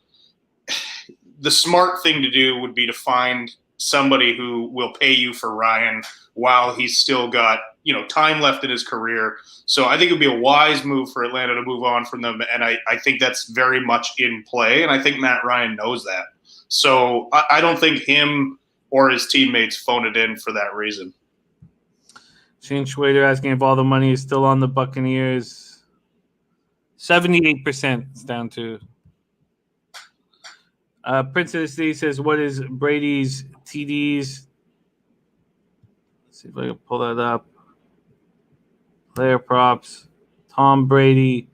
The smart thing to do would be to find somebody who will pay you for Ryan while he's still got, time left in his career. So I think it would be a wise move for Atlanta to move on from them. And I think that's very much in play. And I think Matt Ryan knows that. So I don't think him or his teammates phone it in for that reason. Shane Schwader asking if all the money is still on the Buccaneers. 78% it's down to. Prince of the City says, what is Brady's TDs? Let's see if I can pull that up. Player props. Tom Brady.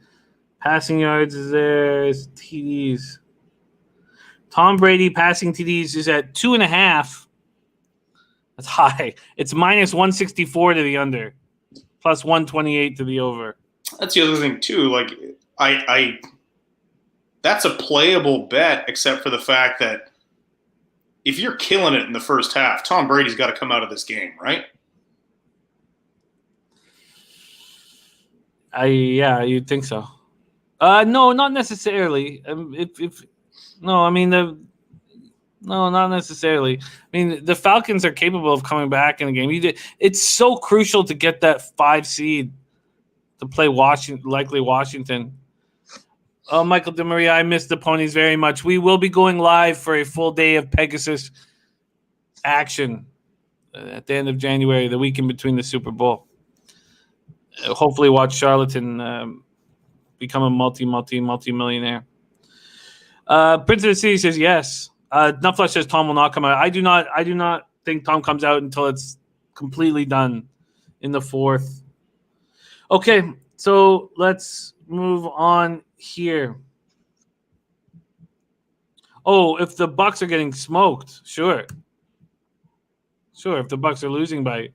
Passing yards is there. His TDs. Tom Brady passing TDs is at 2.5. That's high. It's minus 164 to the under, plus 128 to the over. That's the other thing too. Like I that's a playable bet, except for the fact that if you're killing it in the first half, Tom Brady's got to come out of this game, right? You'd think so. No, not necessarily. No, not necessarily. I mean, the Falcons are capable of coming back in a game. It's so crucial to get that 5 seed to play Washington. Oh, Michael DeMaria, I miss the ponies very much. We will be going live for a full day of Pegasus action at the end of January, the week in between the Super Bowl. Hopefully watch Charlatan become a multi-millionaire. Prince of the City says yes. Nutflesh says Tom will not come out. I do not think Tom comes out until it's completely done in the 4th. Okay, so let's move on here. Oh, if the Bucs are getting smoked, sure. If the Bucs are losing by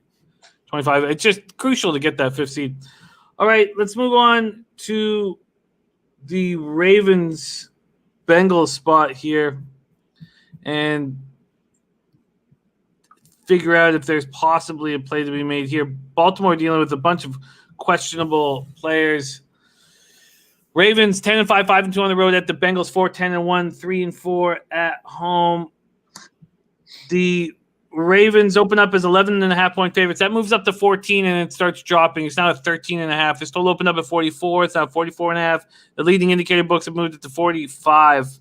25, it's just crucial to get that 5th seed. All right, let's move on to the Ravens Bengals spot here and figure out if there's possibly a play to be made here. Baltimore dealing with a bunch of questionable players. Ravens 10-5, 5-2 on the road at the Bengals 4-10-1, 3-4 at home. The Ravens open up as 11.5-point favorites. That moves up to 14 and it starts dropping. It's now at 13.5. It's still opened up at 44. It's now 44.5. The leading indicator books have moved it to 45.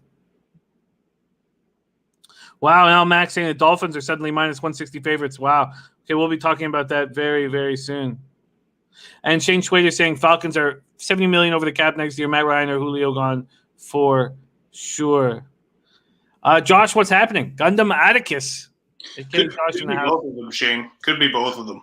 Wow, now Max saying the Dolphins are suddenly minus 160 favorites. Wow. Okay, we'll be talking about that very, very soon. And Shane Schwader saying Falcons are $70 million over the cap next year. Matt Ryan or Julio gone for sure. Josh, what's happening? Gundam Atticus. Could be both of them, Shane. Could be both of them.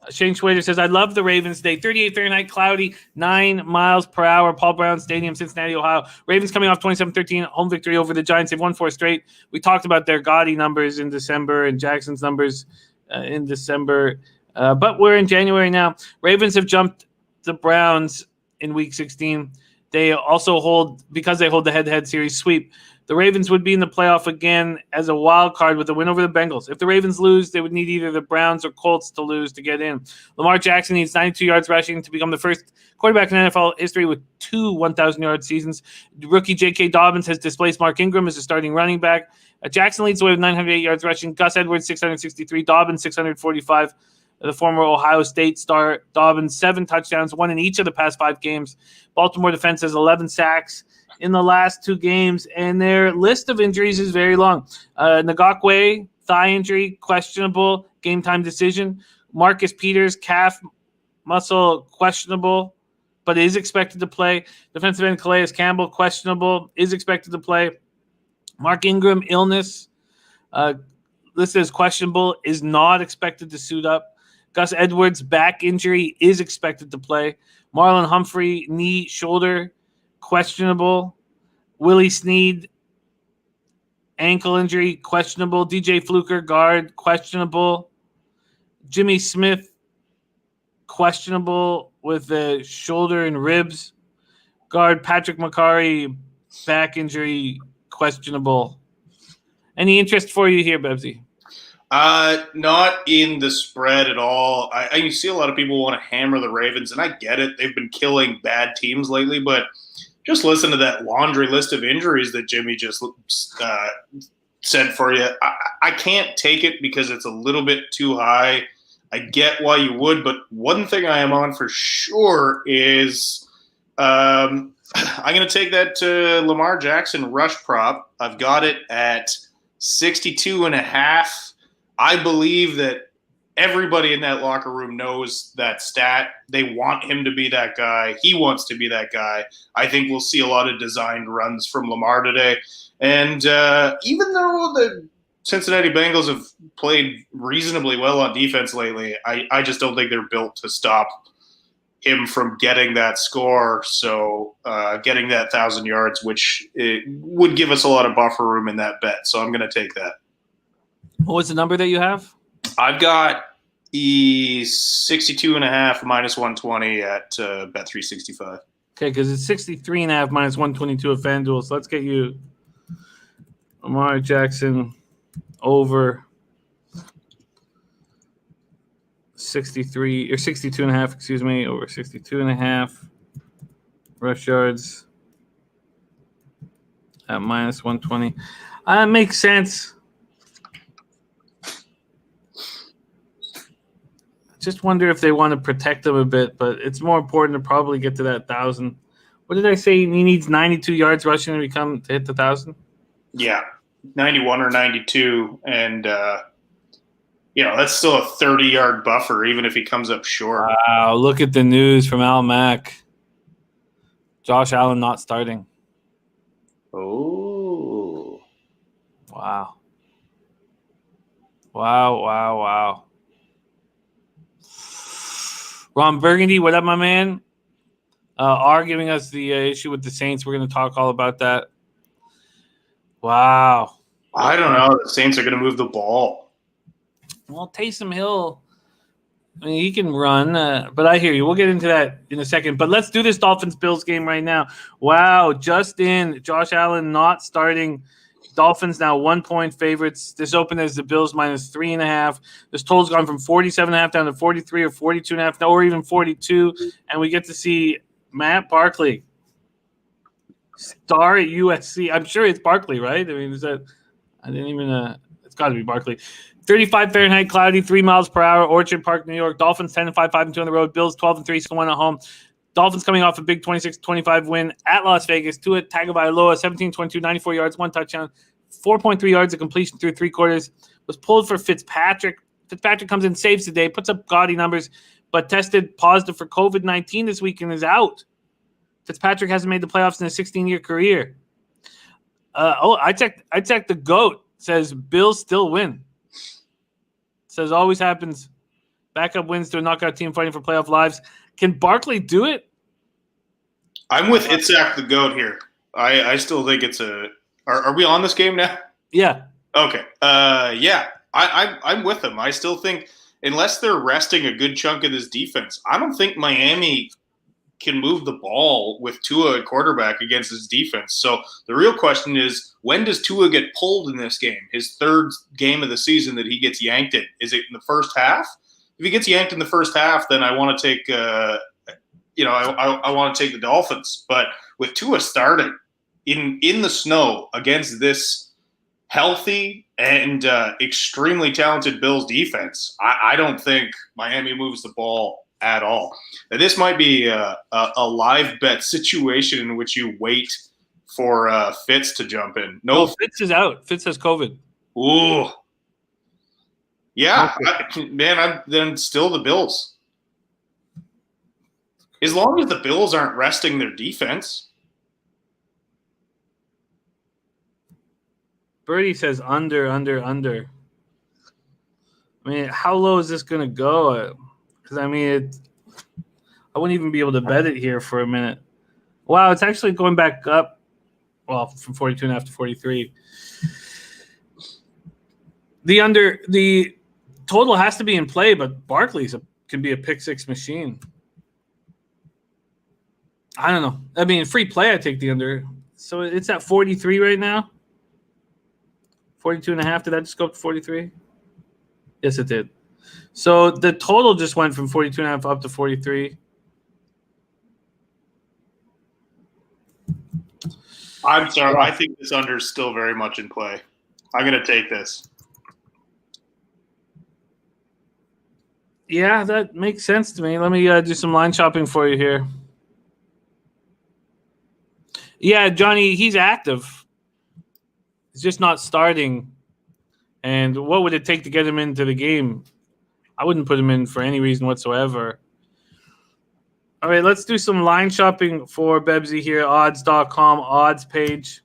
Shane Schwader says, I love the Ravens today. 38 Fahrenheit, cloudy, 9 miles per hour. Paul Brown Stadium, Cincinnati, Ohio. Ravens coming off 27-13 home victory over the Giants. They've won 4 straight. We talked about their gaudy numbers in December and Jackson's numbers in December. But we're in January now. Ravens have jumped the Browns in Week 16. They also hold, because they hold the head-to-head series sweep, the Ravens would be in the playoff again as a wild card with a win over the Bengals. If the Ravens lose, they would need either the Browns or Colts to lose to get in. Lamar Jackson needs 92 yards rushing to become the first quarterback in NFL history with 2 1,000-yard seasons. Rookie J.K. Dobbins has displaced Mark Ingram as a starting running back. Jackson leads the way with 908 yards rushing. Gus Edwards, 663. Dobbins, 645. The former Ohio State star. Dobbins, 7 touchdowns, 1 in each of the past 5 games. Baltimore defense has 11 sacks in the last 2 games, and their list of injuries is very long. Ngakwe, thigh injury, questionable, game time decision. Marcus Peters, calf muscle, questionable, but is expected to play. Defensive end Calais Campbell, questionable, is expected to play. Mark Ingram, illness, listed as questionable, is not expected to suit up. Gus Edwards, back injury, is expected to play. Marlon Humphrey, knee, shoulder, questionable. Willie Snead, ankle injury, questionable. DJ Fluker, guard, questionable. Jimmy Smith, questionable with the shoulder and ribs. Guard Patrick McCarry, back injury, questionable. Any interest for you here, Bebsy? Not in the spread at all. I see a lot of people want to hammer the Ravens, and I get it. They've been killing bad teams lately, but just listen to that laundry list of injuries that Jimmy just said for you. I can't take it because it's a little bit too high. I get why you would, but one thing I am on for sure is I'm going to take that Lamar Jackson rush prop. I've got it at 62.5. I believe that everybody in that locker room knows that stat. They want him to be that guy. He wants to be that guy. I think we'll see a lot of designed runs from Lamar today. And even though the Cincinnati Bengals have played reasonably well on defense lately, I just don't think they're built to stop him from getting that score. So getting that 1,000 yards, which it would give us a lot of buffer room in that bet. So I'm going to take that. What was the number that you have? I've got the 62.5 minus 120 at Bet365. Okay, because it's 63.5 minus 122 at FanDuel. So let's get you Lamar Jackson over 63 or 62.5, excuse me, over 62.5 rush yards at minus 120. That makes sense. Just wonder if they want to protect him a bit, but it's more important to probably get to that 1,000. What did I say? He needs 92 yards rushing to hit the 1,000? Yeah, 91 or 92. And, that's still a 30-yard buffer, even if he comes up short. Wow, look at the news from Al Mack. Josh Allen not starting. Oh. Wow. Wow. Ron Burgundy, what up, my man? Are giving us the issue with the Saints. We're going to talk all about that. Wow. I don't know. The Saints are going to move the ball. Well, Taysom Hill I mean, he can run, but I hear you. We'll get into that in a second. But let's do this Dolphins-Bills game right now. Wow, just in. Josh Allen not starting. Dolphins now 1-point favorites. This opened as the Bills -3.5. This total's gone from 47.5 down to 43 or 42.5, or even 42. And we get to see Matt Barkley, star at USC. I'm sure it's Barkley, right? I mean, is that? I didn't even. It's got to be Barkley. 35 Fahrenheit, cloudy, 3 miles per hour, Orchard Park, New York. Dolphins 10-5, 5-2 on the road. Bills 12-3, 6-1 at home. Dolphins coming off a big 26-25 win at Las Vegas. Tua Tagovailoa, 17-22, 94 yards, 1 touchdown, 4.3 yards of completion through 3 quarters. Was pulled for Fitzpatrick. Fitzpatrick comes in, saves the day, puts up gaudy numbers, but tested positive for COVID-19 this week and is out. Fitzpatrick hasn't made the playoffs in his 16-year career. I checked the GOAT. Says Bills still win. Says always happens. Backup wins to a knockout team fighting for playoff lives. Can Barkley do it? I'm with Itzhak the GOAT here. I still think it's a – are we on this game now? Yeah. Okay. Yeah. I'm with him. I still think unless they're resting a good chunk of this defense, I don't think Miami can move the ball with Tua at quarterback against his defense. So the real question is, when does Tua get pulled in this game? His 3rd game of the season that he gets yanked in. Is it in the first half? If he gets yanked in the first half, then I want to take I want to take the Dolphins. But with Tua starting in the snow against this healthy and extremely talented Bills defense, I don't think Miami moves the ball at all. Now, this might be a live bet situation in which you wait for Fitz to jump in. No, Fitz is out. Fitz has COVID. Ooh. Yeah, I'm then still the Bills. As long as the Bills aren't resting their defense. Birdie says under. I mean, how low is this going to go? Because, I mean, I wouldn't even be able to bet it here for a minute. Wow, it's actually going back up. Well, from 42.5 to 43. The total has to be in play, but Barkley's can be a pick-6 machine. I don't know. I mean, free play, I take the under. So it's at 43 right now. 42.5. Did that just go up to 43? Yes, it did. So the total just went from 42.5 up to 43. I'm sorry. I think this under is still very much in play. I'm going to take this. Yeah, that makes sense to me. Let me do some line shopping for you here. Yeah, Johnny, he's active. He's just not starting. And what would it take to get him into the game? I wouldn't put him in for any reason whatsoever. All right, let's do some line shopping for Bebsy here, odds.com, odds page.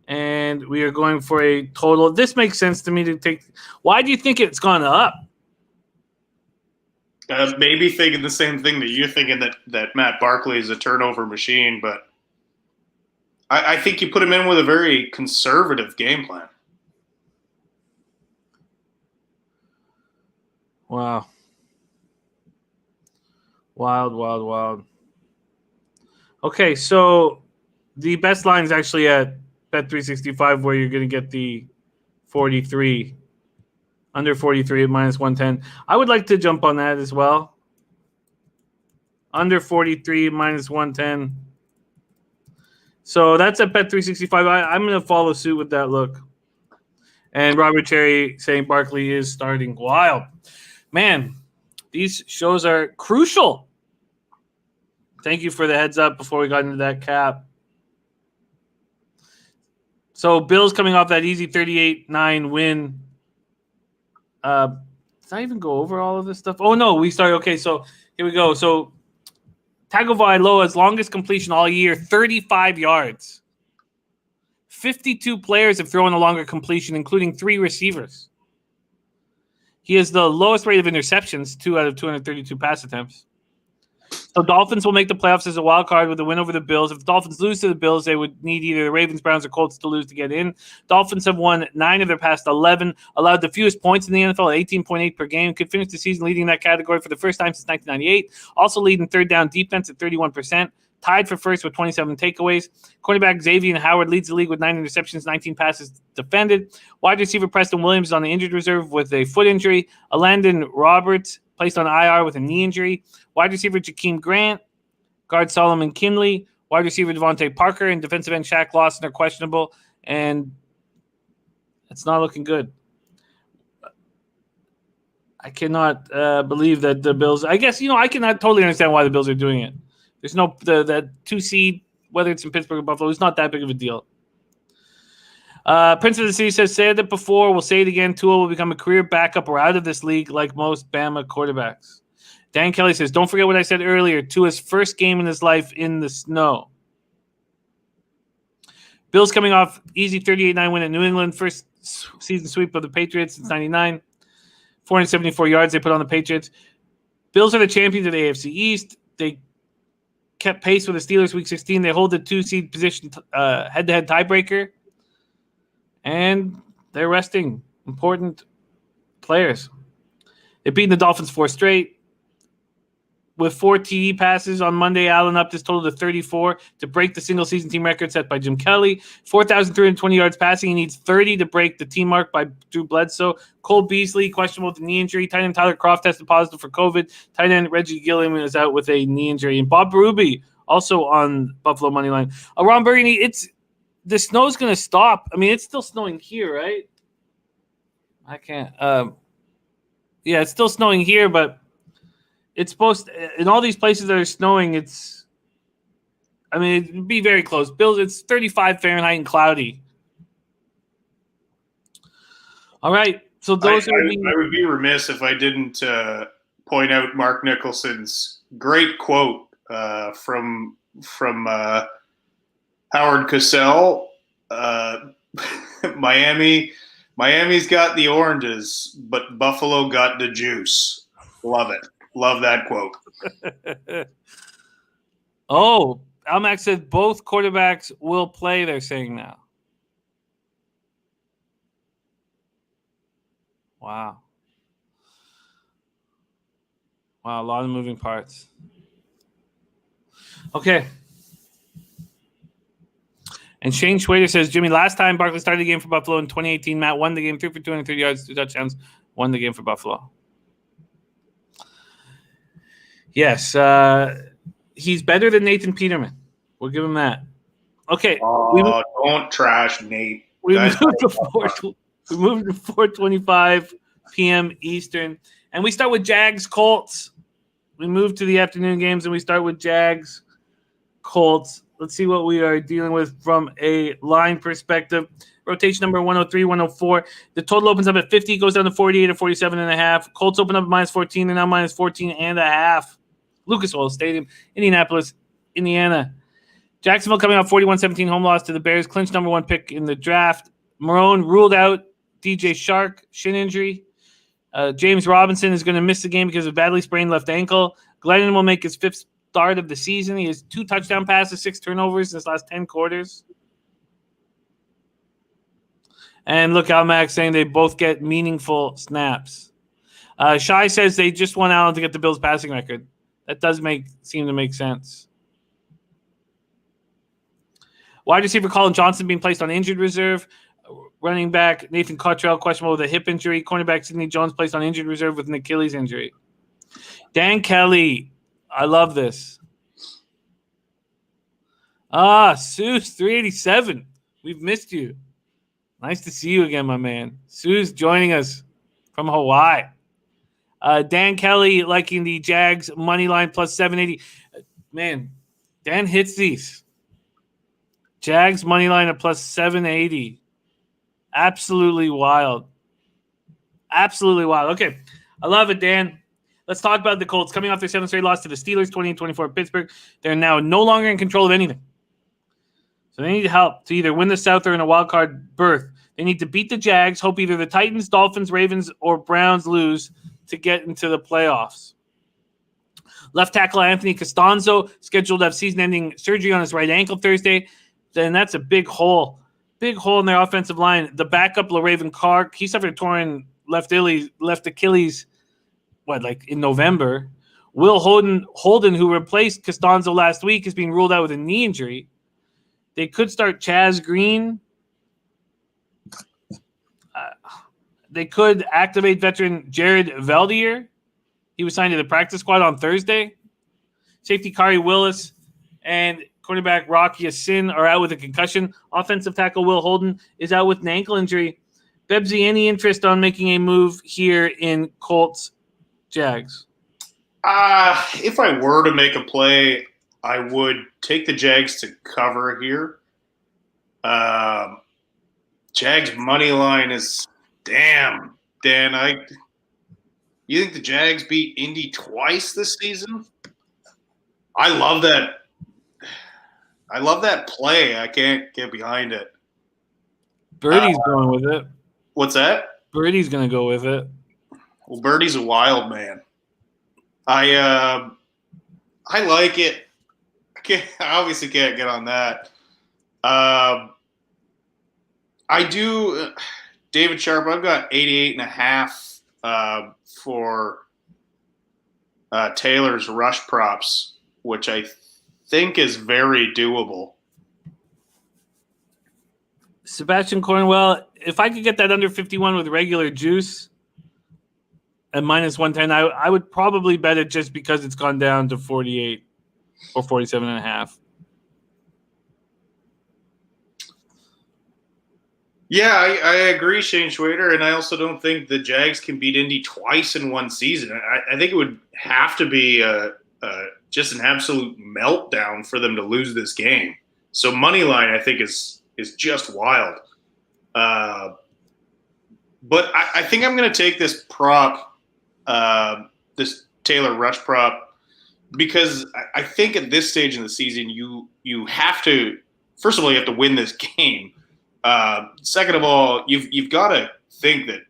And we are going for a total. This makes sense to me to take. Why do you think it's gone up? Maybe thinking the same thing that you're thinking, that Matt Barkley is a turnover machine, but I think you put him in with a very conservative game plan. Wow. Wild. Okay, so the best line is actually at Bet365, where you're going to get the 43. Under 43 at -110. I would like to jump on that as well. Under 43 -110. So that's at Bet365. I'm going to follow suit with that look. And Robert Cherry saying Barkley is starting. Wild. Man, these shows are crucial. Thank you for the heads up before we got into that cap. So Bills coming off that easy 38-9 win. Did I even go over all of this stuff? Oh, no, we started. Okay, so here we go. So Tagovailoa's longest completion all year, 35 yards. 52 players have thrown a longer completion, including 3 receivers. He has the lowest rate of interceptions, 2 out of 232 pass attempts. So Dolphins will make the playoffs as a wild card with a win over the Bills. If the Dolphins lose to the Bills, they would need either the Ravens, Browns, or Colts to lose to get in. Dolphins have won 9 of their past 11, allowed the fewest points in the NFL at 18.8 per game, could finish the season leading that category for the first time since 1998, also leading third down defense at 31%, tied for first with 27 takeaways. Quarterback Xavier Howard leads the league with 9 interceptions, 19 passes defended. Wide receiver Preston Williams is on the injured reserve with a foot injury. Alandon Roberts placed on IR with a knee injury. Wide receiver Jakeem Grant, guard Solomon Kinley, wide receiver Devontae Parker, and defensive end Shaq Lawson are questionable, and it's not looking good. I cannot believe that the Bills. I guess I cannot totally understand why the Bills are doing it. There's no that 2 seed, whether it's in Pittsburgh or Buffalo, it's not that big of a deal. Prince of the City said it before, we'll say it again. Tua will become a career backup or out of this league like most Bama quarterbacks. Dan Kelly says, don't forget what I said earlier. Tua's first game in his life in the snow. Bills coming off easy 38-9 win at New England. First season sweep of the Patriots since 99. 474 yards they put on the Patriots. Bills are the champions of the AFC East. They kept pace with the Steelers week 16. They hold the 2-seed position head-to-head tiebreaker. And they're resting important players. They've beaten the Dolphins 4 straight. With 4 TD passes on Monday, Allen upped his total to 34 to break the single-season team record set by Jim Kelly. 4,320 yards passing. He needs 30 to break the team mark by Drew Bledsoe. Cole Beasley, questionable with a knee injury. Tight end Tyler Kroft tested positive for COVID. Tight end Reggie Gilliam is out with a knee injury. And Bob Berube, also on Buffalo money line. Ron Burgundy, the snow's going to stop. I mean, it's still snowing here, right? I can't. Yeah, it's still snowing here, but it's supposed to, in all these places that are snowing, it'd be very close. Bills, it's 35 Fahrenheit and cloudy. All right. So those I would be remiss if I didn't point out Mark Nicholson's great quote from Howard Cosell. Miami's got the oranges, but Buffalo got the juice. Love it. Love that quote. Oh, Almac said both quarterbacks will play, they're saying now. Wow. Wow, a lot of moving parts. Okay. And Shane Schwader says, Jimmy, last time Barkley started the game for Buffalo in 2018, Matt won the game, 3 for 230 yards, 2 touchdowns, won the game for Buffalo. Yes, he's better than Nathan Peterman. We'll give him that. Okay. Don't trash Nate. We moved to 4:25 p.m. Eastern, and we start with Jags Colts. We move to the afternoon games, and we start with Jags Colts. Let's see what we are dealing with from a line perspective. Rotation number 103, 104. The total opens up at 50, goes down to 48 or 47.5. Colts open up at minus 14. They're now minus 14.5. Lucas Oil Stadium, Indianapolis, Indiana. Jacksonville coming off 41-17 home loss to the Bears. Clinched number 1 pick in the draft. Marone ruled out DJ Shark, shin injury. James Robinson is going to miss the game because of badly sprained left ankle. Glennon will make his 5th start of the season. He has 2 touchdown passes, 6 turnovers in his last 10 quarters. And look, Almac saying they both get meaningful snaps. Shai says they just want Allen to get the Bills' passing record. That does seem to make sense. Wide receiver Colin Johnson being placed on injured reserve. Running back Nathan Cottrell questionable with a hip injury. Cornerback Sidney Jones placed on injured reserve with an Achilles injury. Dan Kelly, I love this. Seuss 387. We've missed you. Nice to see you again, my man. Seuss joining us from Hawaii. Dan Kelly liking the Jags money line plus 780. Man, Dan hits these. Jags money line at plus 780. Absolutely wild. Absolutely wild. Okay, I love it, Dan. Let's talk about the Colts. Coming off their 7th straight loss to the Steelers, 28-24 at Pittsburgh. They're now no longer in control of anything. So they need help to either win the South or in a wild card berth. They need to beat the Jags, hope either the Titans, Dolphins, Ravens, or Browns lose to get into the playoffs. Left tackle Anthony Costanzo scheduled to have season-ending surgery on his right ankle Thursday. Then that's a big hole in their offensive line. The backup, LaRaven Clark, he suffered a torn left Achilles, in November. Will Holden, who replaced Costanzo last week, is being ruled out with a knee injury. They could start Chaz Green. They could activate veteran Jared Valdier. He was signed to the practice squad on Thursday. Safety Kari Willis and cornerback Rocky Asin are out with a concussion. Offensive tackle Will Holden is out with an ankle injury. Bebsy, any interest on making a move here in Colts Jags? If I were to make a play, I would take the Jags to cover here. Jags money line is damn, Dan. You think the Jags beat Indy twice this season? I love that. I love that play. I can't get behind it. Birdie's going with it. What's that? Birdie's going to go with it. Well, Birdie's a wild man. I like it. I obviously can't get on that. I do. David Sharp, I've got 88.5 for Taylor's rush props, which I think is very doable. Sebastian Cornwell, if I could get that under 51 with regular juice at minus 110, I would probably bet it just because it's gone down to 48 or 47.5. Yeah, I agree, Shane Schwader, and I also don't think the Jags can beat Indy twice in one season. I think it would have to be just an absolute meltdown for them to lose this game. So money line, I think, is just wild. But I think I'm going to take this prop, this Taylor rush prop, because I think at this stage in the season, you have to, first of all, you have to win this game. Second of all, you've got to think that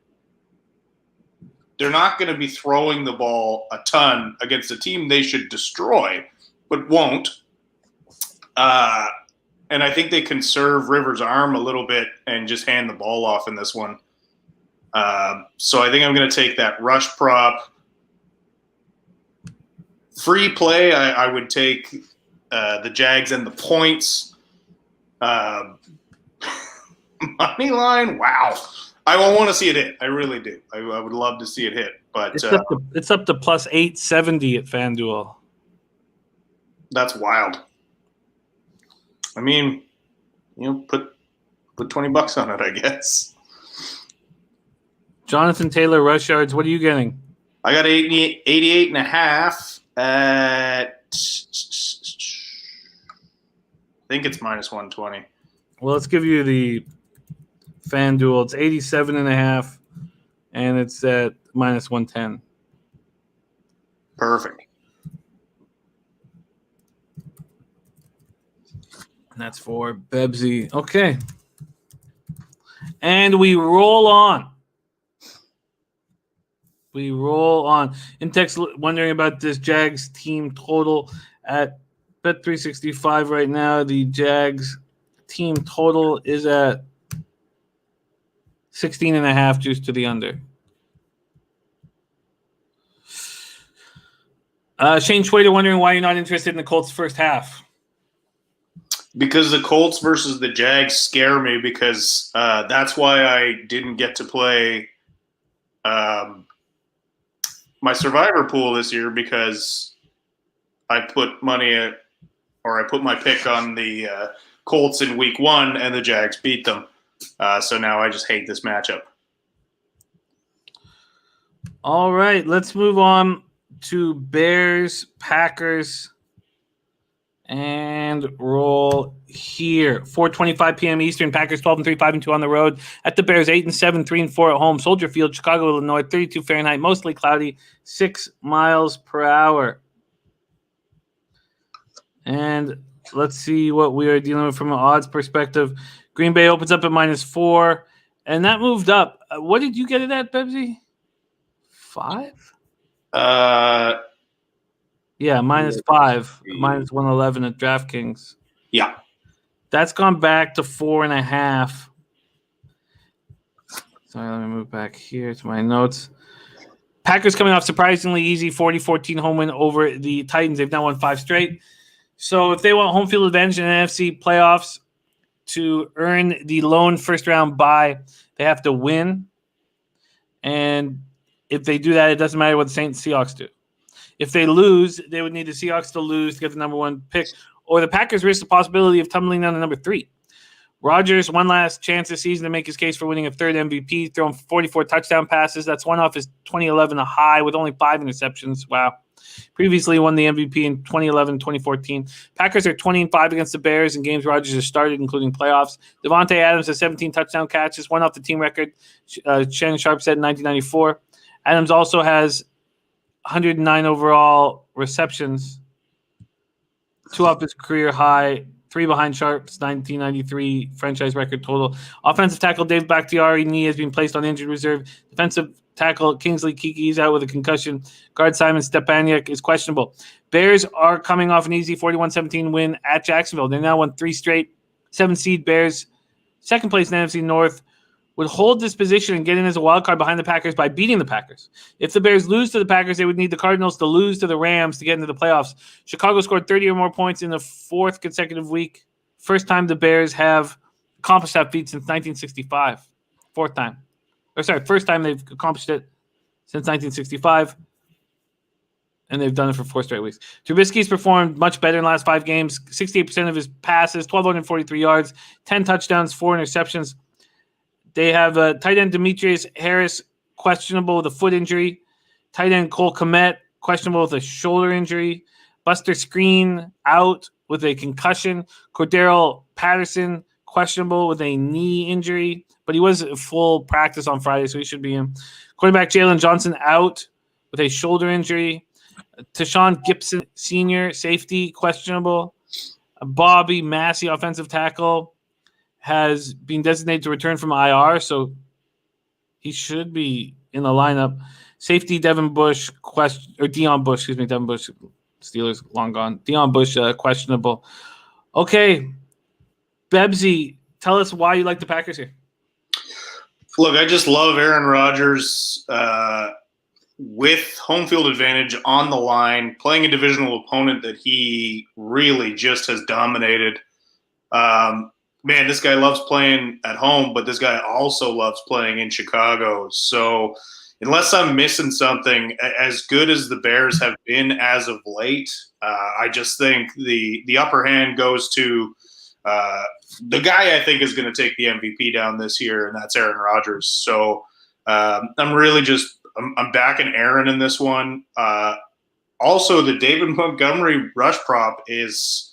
they're not going to be throwing the ball a ton against a team they should destroy, but won't. And I think they conserve Rivers' arm a little bit and just hand the ball off in this one. So I think I'm going to take that rush prop. Free play, I would take the Jags and the points. Money line, wow. I want to see it hit. I really do. I would love to see it hit. But it's up to plus 870 at FanDuel. That's wild. I mean, put $20 on it, I guess. Jonathan Taylor rush yards. What are you getting? I got 88.5 at. I think it's minus 120. Well, let's give you the FanDuel. It's 87.5, and it's at minus 110. Perfect. And that's for Bebsy. Okay. And we roll on. In text, wondering about this Jags team total at Bet365 right now. The Jags team total is at 16.5 juice to the under. Shane Schwader wondering why you're not interested in the Colts first half. Because the Colts versus the Jags scare me, because that's why I didn't get to play my Survivor pool this year, because I put my pick on the Colts in week 1 and the Jags beat them. So now I just hate this matchup. All right, let's move on to Bears, Packers, and roll here. 4:25 p.m. Eastern. Packers 12-3, 5-2 on the road. At the Bears 8-7, 3-4 at home. Soldier Field, Chicago, Illinois. 32 Fahrenheit, mostly cloudy. 6 miles per hour. And let's see what we are dealing with from an odds perspective. Green Bay opens up at -4, and that moved up. What did you get it at, Bebsy? 5? Yeah, -5, -111 at DraftKings. Yeah. That's gone back to 4.5. Sorry, let me move back here to my notes. Packers coming off surprisingly easy 40-14 home win over the Titans. They've now won 5 straight. So if they want home field advantage in the NFC playoffs to earn the lone first-round bye, they have to win. And if they do that, it doesn't matter what the Saints and Seahawks do. If they lose, they would need the Seahawks to lose to get the number 1 pick, or the Packers risk the possibility of tumbling down to number 3. Rodgers, one last chance this season to make his case for winning a 3rd MVP, throwing 44 touchdown passes. That's one off his 2011 high with only 5 interceptions. Wow. Previously won the MVP in 2011, 2014. Packers are 20-5 against the Bears in games Rodgers has started, including playoffs. Devontae Adams has 17 touchdown catches, one off the team record. Shannon Sharp set in 1994. Adams also has 109 overall receptions, 2 off his career high, 3 behind Sharp's 1993 franchise record total. Offensive tackle Dave Bakhtiari knee has been placed on injured reserve. Defensive tackle Kingsley Kiki is out with a concussion. Guard Simon Stepaniak is questionable. Bears are coming off an easy 41-17 win at Jacksonville. They now won 3 straight. 7 seed Bears, second place in the NFC North, would hold this position and get in as a wild card behind the Packers by beating the Packers. If the Bears lose to the Packers, they would need the Cardinals to lose to the Rams to get into the playoffs. Chicago scored 30 or more points in the 4th consecutive week. First time the Bears have accomplished that feat since 1965. First time they've accomplished it since 1965. And they've done it for 4 straight weeks. Trubisky's performed much better in the last 5 games. 68% of his passes, 1,243 yards, 10 touchdowns, 4 interceptions. They have tight end Demetrius Harris questionable with a foot injury. Tight end Cole Kmet questionable with a shoulder injury. Buster Skrine out with a concussion. Cordero Patterson questionable with a knee injury, but he was full practice on Friday, so he should be in. Quarterback Jalen Johnson out with a shoulder injury. Tashawn Gibson Sr., safety, questionable. Bobby Massey, offensive tackle, has been designated to return from IR, so he should be in the lineup. Safety Devin Bush, Devin Bush, Steelers long gone. Deion Bush, questionable. Okay, Bebsy, tell us why you like the Packers here. Look, I just love Aaron Rodgers with home field advantage on the line, playing a divisional opponent that he really just has dominated. Man, this guy loves playing at home, but this guy also loves playing in Chicago. So unless I'm missing something, as good as the Bears have been as of late, I just think the upper hand goes to the guy I think is going to take the MVP down this year, and that's Aaron Rodgers. So I'm backing Aaron in this one. Also, the David Montgomery rush prop is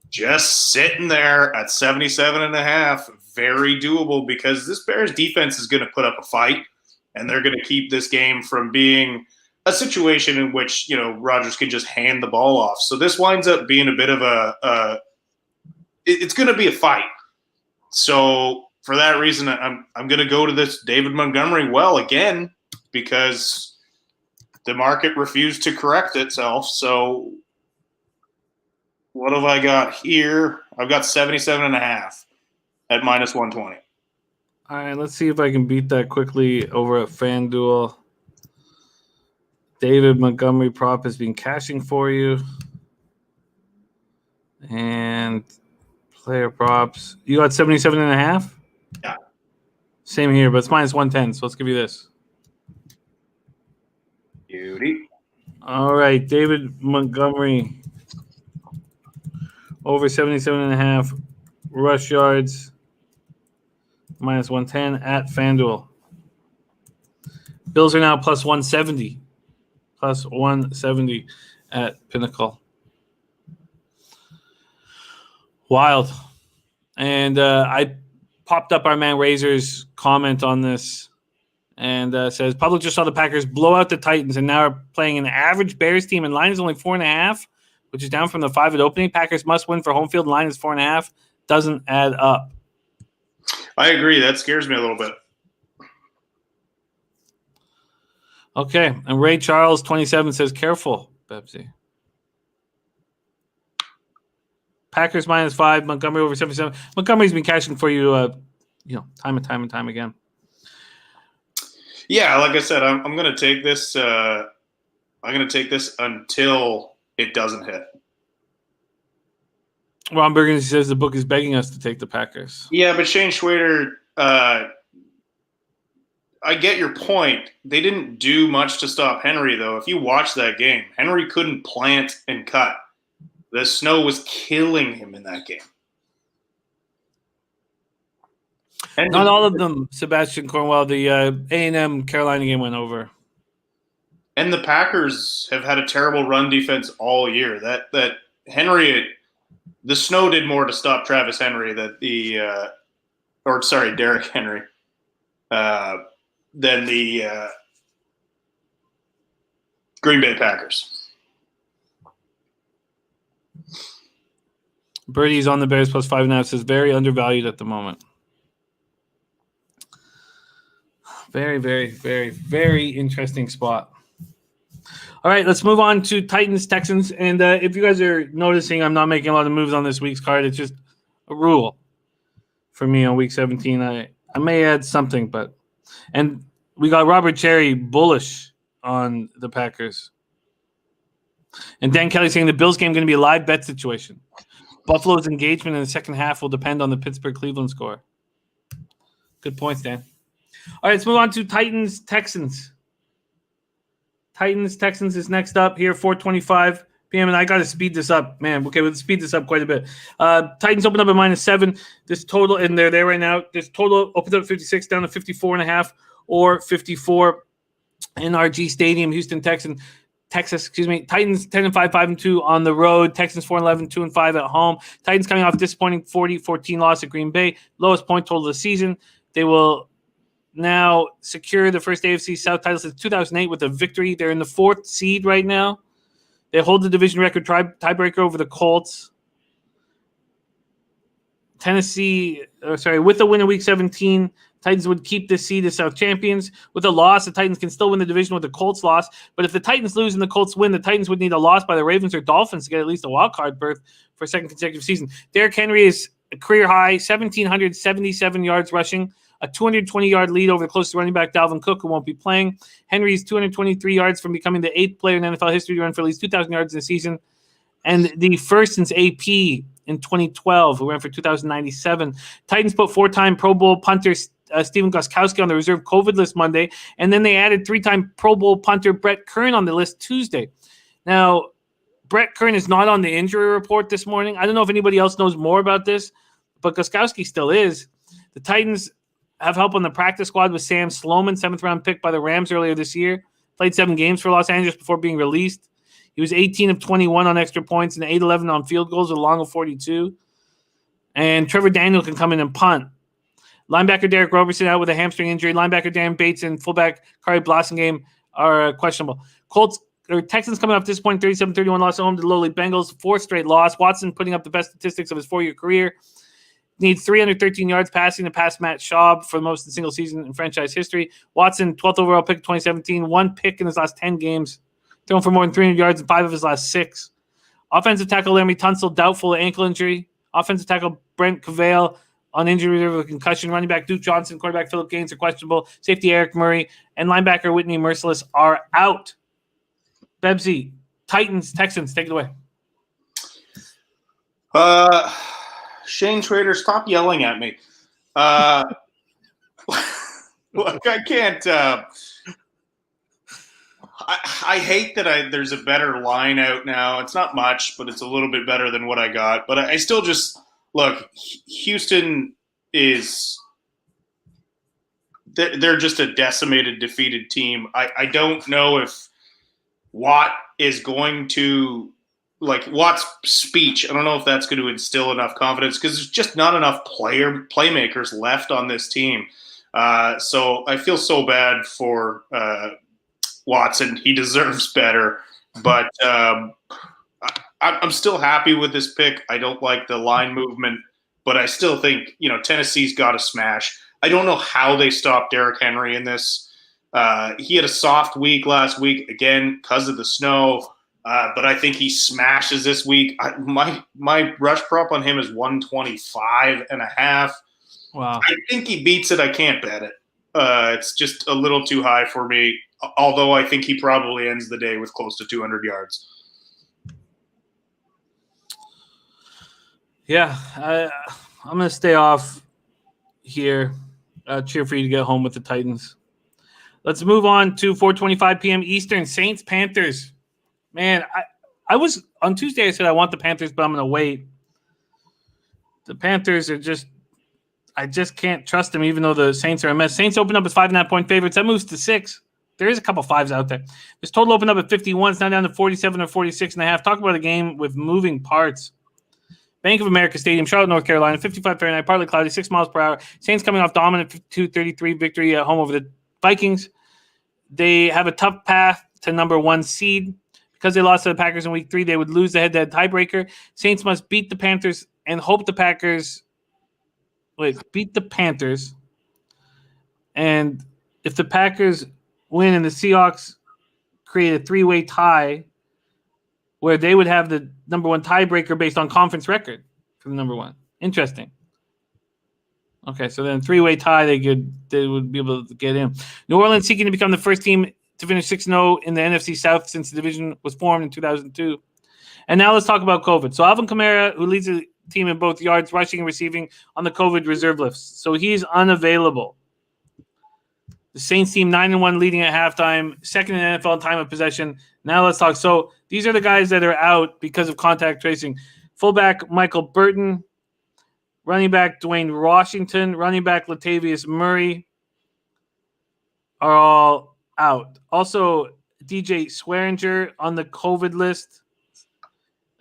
just sitting there at 77.5, very doable because this Bears defense is going to put up a fight, and they're going to keep this game from being a situation in which, Rodgers can just hand the ball off. So this winds up being a bit of it's going to be a fight. So for that reason, I'm going to go to this David Montgomery well again because the market refused to correct itself. So what have I got here? I've got 77.5 at -120. All right, let's see if I can beat that quickly over at FanDuel. David Montgomery prop has been cashing for you. And player props. You got 77.5? Yeah. Same here, but it's -110, so let's give you this. Beauty. All right, David Montgomery over 77.5 rush yards, -110 at FanDuel. Bills are now +170. +170 at Pinnacle. Wild. And I popped up our man Razor's comment on this and says, public just saw the Packers blow out the Titans and now are playing an average Bears team, and line is only 4.5, which is down from the 5 at opening. Packers must win for home field. Line is 4.5. Doesn't add up. I agree. That scares me a little bit. Okay. And Ray Charles, 27, says, careful, Bebsy. Packers -5. Montgomery over 77. Montgomery's been cashing for you, time and time again. Yeah, like I said, I'm going to take this. I'm going to take this until it doesn't hit. Ron Burgundy says the book is begging us to take the Packers. Yeah, but Shane Schwader, I get your point. They didn't do much to stop Henry, though. If you watch that game, Henry couldn't plant and cut. The snow was killing him in that game. And not all of them, Sebastian Cornwell. The A&M Carolina game went over. And the Packers have had a terrible run defense all year. That Henry, the snow did more to stop Travis Henry Derrick Henry, than the Green Bay Packers. Birdie's on the Bears +5.5 says very undervalued at the moment. Very, very, very, very interesting spot. All right, let's move on to Titans-Texans. And if you guys are noticing, I'm not making a lot of moves on this week's card. It's just a rule for me on Week 17. I may add something, and we got Robert Cherry bullish on the Packers. And Dan Kelly saying the Bills game going to be a live bet situation. Buffalo's engagement in the second half will depend on the Pittsburgh-Cleveland score. Good points, Dan. All right, let's move on to Titans-Texans. Titans-Texans is next up here, 4:25 p.m. And I got to speed this up, man. Okay, we'll speed this up quite a bit. Titans open up at -7. This total, and they're there right now. This total opens up 56 down to 54.5 or 54 in RG Stadium, Houston, Texas. Titans 10-5, 5-2 on the road. Texans 4-11, 2-5 at home. Titans coming off disappointing 40-14 loss at Green Bay, lowest point total of the season. They will now secure the first AFC South title since 2008 with a victory. They're in the 4th seed right now. They hold the division record tiebreaker over the Colts. With a win in Week 17, Titans would keep this seed as South champions. With a loss, the Titans can still win the division with the Colts loss. But if the Titans lose and the Colts win, the Titans would need a loss by the Ravens or Dolphins to get at least a wild card berth for a second consecutive season. Derrick Henry is a career high, 1,777 yards rushing, a 220-yard lead over the closest running back, Dalvin Cook, who won't be playing. Henry's 223 yards from becoming the 8th player in NFL history to run for at least 2,000 yards in a season, and the first since AP in 2012, who ran for 2,097. Titans put 4-time Pro Bowl punter Stephen Gostkowski on the reserve COVID list Monday, and then they added 3-time Pro Bowl punter Brett Kern on the list Tuesday. Now, Brett Kern is not on the injury report this morning. I don't know if anybody else knows more about this, but Gostkowski still is. The Titans have help on the practice squad with Sam Sloman, 7th-round pick by the Rams earlier this year. Played 7 games for Los Angeles before being released. He was 18 of 21 on extra points and 8-11 on field goals with a long of 42. And Trevor Daniel can come in and punt. Linebacker Derek Roberson out with a hamstring injury. Linebacker Darren Bates and fullback Kari Blasingame are questionable. Texans coming off disappointing 37-31 loss at home to the lowly Bengals. 4th straight loss. Watson putting up the best statistics of his 4-year career. Needs 313 yards passing to pass Matt Schaub for the most in single season in franchise history. Watson, 12th overall pick 2017, 1 pick in his last 10 games. Thrown for more than 300 yards in 5 of his last 6. Offensive tackle Larry Tunsil, doubtful ankle injury. Offensive tackle Brent Cavale on injury reserve with concussion. Running back Duke Johnson, quarterback Philip Gaines are questionable. Safety Eric Murray and linebacker Whitney Merciless are out. Bebsy, Titans, Texans, take it away. Shane Schwader, stop yelling at me. Look, I can't. I hate that there's a better line out now. It's not much, but it's a little bit better than what I got. But I still just look. Houston is. They're just a decimated, defeated team. I don't know if Watt is going to. Like Watt's speech, I don't know if that's going to instill enough confidence because there's just not enough playmakers left on this team. So I feel so bad for Watson. He deserves better, but I'm still happy with this pick. I don't like the line movement, but I still think Tennessee's got to smash. I don't know how they stopped Derrick Henry in this. He had a soft week last week again because of the snow. But I think he smashes this week. My rush prop on him is 125.5. Wow. I think he beats it. I can't bet it. It's just a little too high for me, although I think he probably ends the day with close to 200 yards. Yeah, I'm going to stay off here. Cheer for you to get home with the Titans. Let's move on to 4:25 p.m. Eastern, Saints-Panthers. Man, I was on Tuesday. I said I want the Panthers, but I'm going to wait. The Panthers are I just can't trust them, even though the Saints are a mess. Saints open up as 5.5-point favorites. That moves to 6. There is a couple fives out there. This total opened up at 51. It's now down to 47 or 46.5. Talk about a game with moving parts. Bank of America Stadium, Charlotte, North Carolina, 55 Fahrenheit, partly cloudy, 6 miles per hour. Saints coming off dominant 52-33 victory at home over the Vikings. They have a tough path to number 1 seed. Because they lost to the Packers in week 3, they would lose the head-to-head tiebreaker. Saints must beat the Panthers and hope the Packers beat the Panthers. And if the Packers win and the Seahawks create a 3-way tie where they would have the number 1 tiebreaker based on conference record for the number 1. Interesting. Okay, so then 3-way tie, they would be able to get in. New Orleans seeking to become the first team to finish 6-0 in the NFC South since the division was formed in 2002. And now let's talk about COVID. So Alvin Kamara, who leads the team in both yards, rushing and receiving, on the COVID reserve list. So he's unavailable. The Saints team 9-1, leading at halftime, second in NFL in time of possession. Now let's talk. So these are the guys that are out because of contact tracing. Fullback Michael Burton, running back Dwayne Washington, running back Latavius Murray are all out. Also, DJ Swearinger on the COVID list.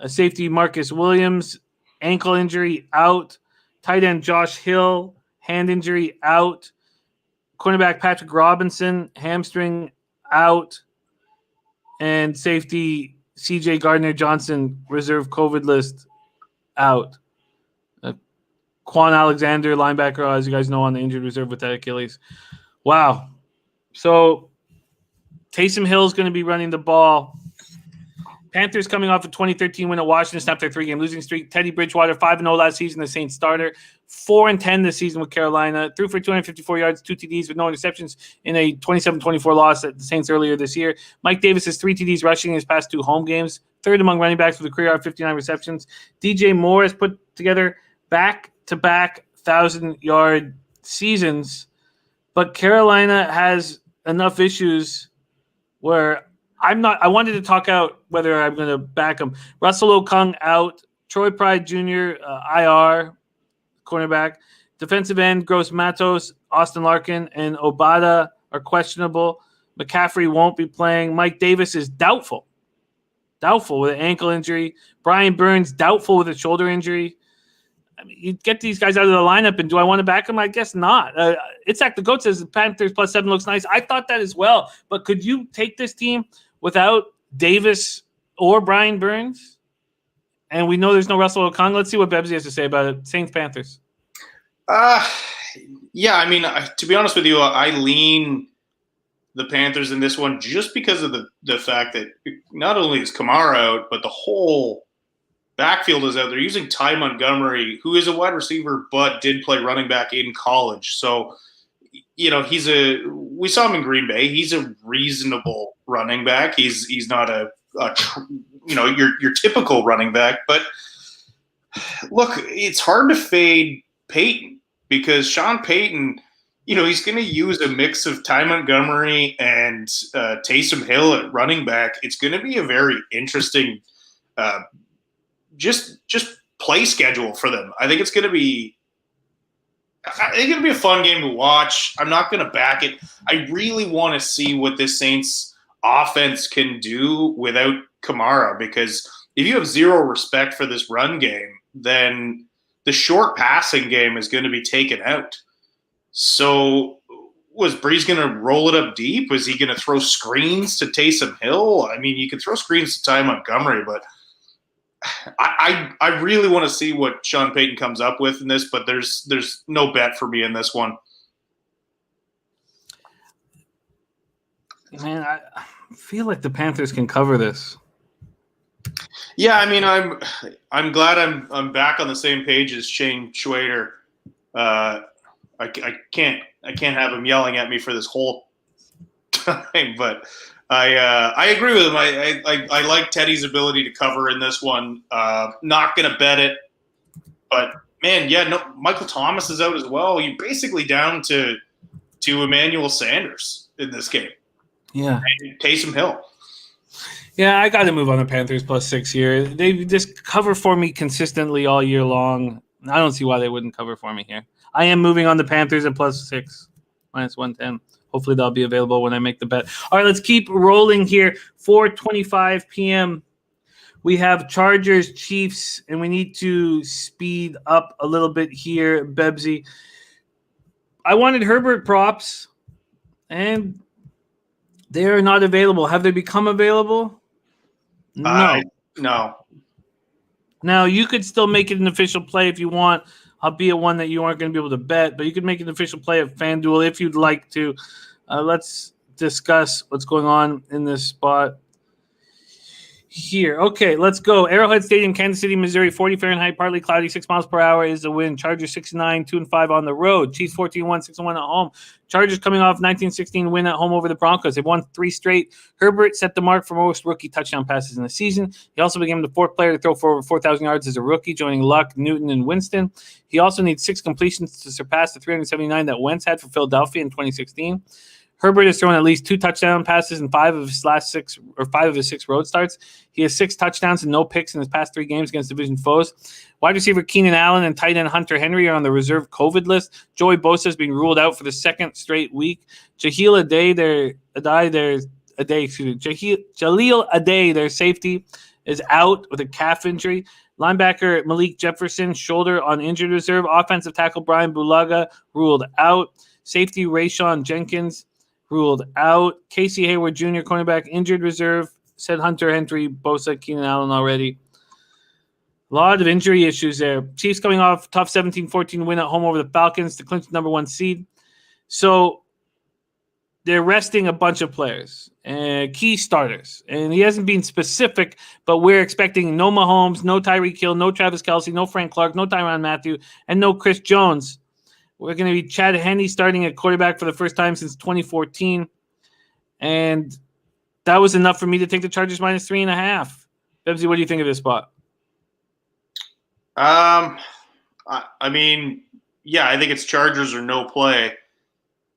Safety Marcus Williams, ankle injury, out. Tight end Josh Hill, hand injury, out. Cornerback Patrick Robinson, hamstring, out. And safety CJ Gardner-Johnson, reserve COVID list, out. Quan Alexander, linebacker, as you guys know, on the injured reserve with that Achilles. Wow. So Taysom Hill is going to be running the ball. Panthers coming off a 2013 win at Washington, snapped their 3-game losing streak. Teddy Bridgewater, 5-0 last season, the Saints starter. 4-10 this season with Carolina. Threw for 254 yards, 2 TDs with no interceptions in a 27-24 loss at the Saints earlier this year. Mike Davis has 3 TDs rushing in his past 2 home games. Third among running backs with a career 59 receptions. DJ Moore has put together back-to-back 1,000-yard seasons. But Carolina has enough issues where I wanted to talk out whether I'm going to back him. Russell Okung out. Troy Pride Jr., IR, cornerback. Defensive end, Gross Matos, Austin Larkin, and Obata are questionable. McCaffrey won't be playing. Mike Davis is doubtful with an ankle injury. Brian Burns, doubtful with a shoulder injury. I mean, you get these guys out of the lineup, and do I want to back them? I guess not. Itzhak the Goat says the Panthers +7 looks nice. I thought that as well. But could you take this team without Davis or Brian Burns? And we know there's no Russell Okung. Let's see what Bebsy has to say about it. Saints-Panthers. Yeah, I mean, to be honest with you, I lean the Panthers in this one just because of the fact that not only is Kamara out, but the whole backfield is out. They're using Ty Montgomery, who is a wide receiver, but did play running back in college. So, you know, we saw him in Green Bay. He's a reasonable running back. He's not your typical running back. But look, it's hard to fade Peyton because Sean Payton, he's going to use a mix of Ty Montgomery and Taysom Hill at running back. It's going to be a very interesting just play schedule for them. I think it's going to be a fun game to watch. I'm not going to back it. I really want to see what this Saints offense can do without Kamara, because if you have zero respect for this run game, then the short passing game is going to be taken out. So was Breeze going to roll it up deep? Was he going to throw screens to Taysom Hill? I mean, you can throw screens to Ty Montgomery, but I really want to see what Sean Payton comes up with in this, but there's no bet for me in this one. Man, I feel like the Panthers can cover this. Yeah, I mean, I'm glad I'm back on the same page as Shane Schwader. I can't have him yelling at me for this whole time, but I agree with him. I like Teddy's ability to cover in this one. Not going to bet it, but man, yeah, no, Michael Thomas is out as well. You're basically down to Emmanuel Sanders in this game. Yeah, and Taysom Hill. Yeah, I got to move on the Panthers +6 here. They just cover for me consistently all year long. I don't see why they wouldn't cover for me here. I am moving on the Panthers at +6, -110. Hopefully that'll be available when I make the bet. All right, let's keep rolling here. 4:25 p.m. We have Chargers, Chiefs, and we need to speed up a little bit here, Bebsy. I wanted Herbert props, and they are not available. Have they become available? No. No. Now, you could still make it an official play if you want, albeit one that you aren't going to be able to bet, but you could make an official play at FanDuel if you'd like to. Let's discuss what's going on in this spot here. Okay, let's go. Arrowhead Stadium, Kansas City, Missouri, 40 Fahrenheit, partly cloudy, 6 miles per hour is the wind. Chargers 6-9, 2-5 on the road. Chiefs 14-1, 6-1 at home. Chargers coming off 1916 win at home over the Broncos. They've won 3 straight. Herbert set the mark for most rookie touchdown passes in the season. He also became the 4th player to throw for over 4,000 yards as a rookie, joining Luck, Newton, and Winston. He also needs 6 completions to surpass the 379 that Wentz had for Philadelphia in 2016. Herbert has thrown at least 2 touchdown passes in 5 of his 6 road starts. He has 6 touchdowns and no picks in his past 3 games against division foes. Wide receiver Keenan Allen and tight end Hunter Henry are on the reserve COVID list. Joey Bosa has been ruled out for the 2nd straight week. Jaleel Adai, their safety, is out with a calf injury. Linebacker Malik Jefferson, shoulder on injured reserve. Offensive tackle Brian Bulaga ruled out. Safety Rayshon Jenkins ruled out. Casey Hayward Jr., cornerback, injured reserve. Said Hunter Henry, Bosa, Keenan Allen already. A lot of injury issues there. Chiefs coming off tough 17-14 win at home over the Falcons to clinch the #1 seed. So they're resting a bunch of players, key starters. And he hasn't been specific, but we're expecting no Mahomes, no Tyreek Hill, no Travis Kelce, no Frank Clark, no Tyrann Mathieu, and no Chris Jones. We're going to be Chad Henne starting at quarterback for the first time since 2014. And that was enough for me to take the Chargers -3.5. Bebsy, what do you think of this spot? I mean, yeah, I think it's Chargers or no play.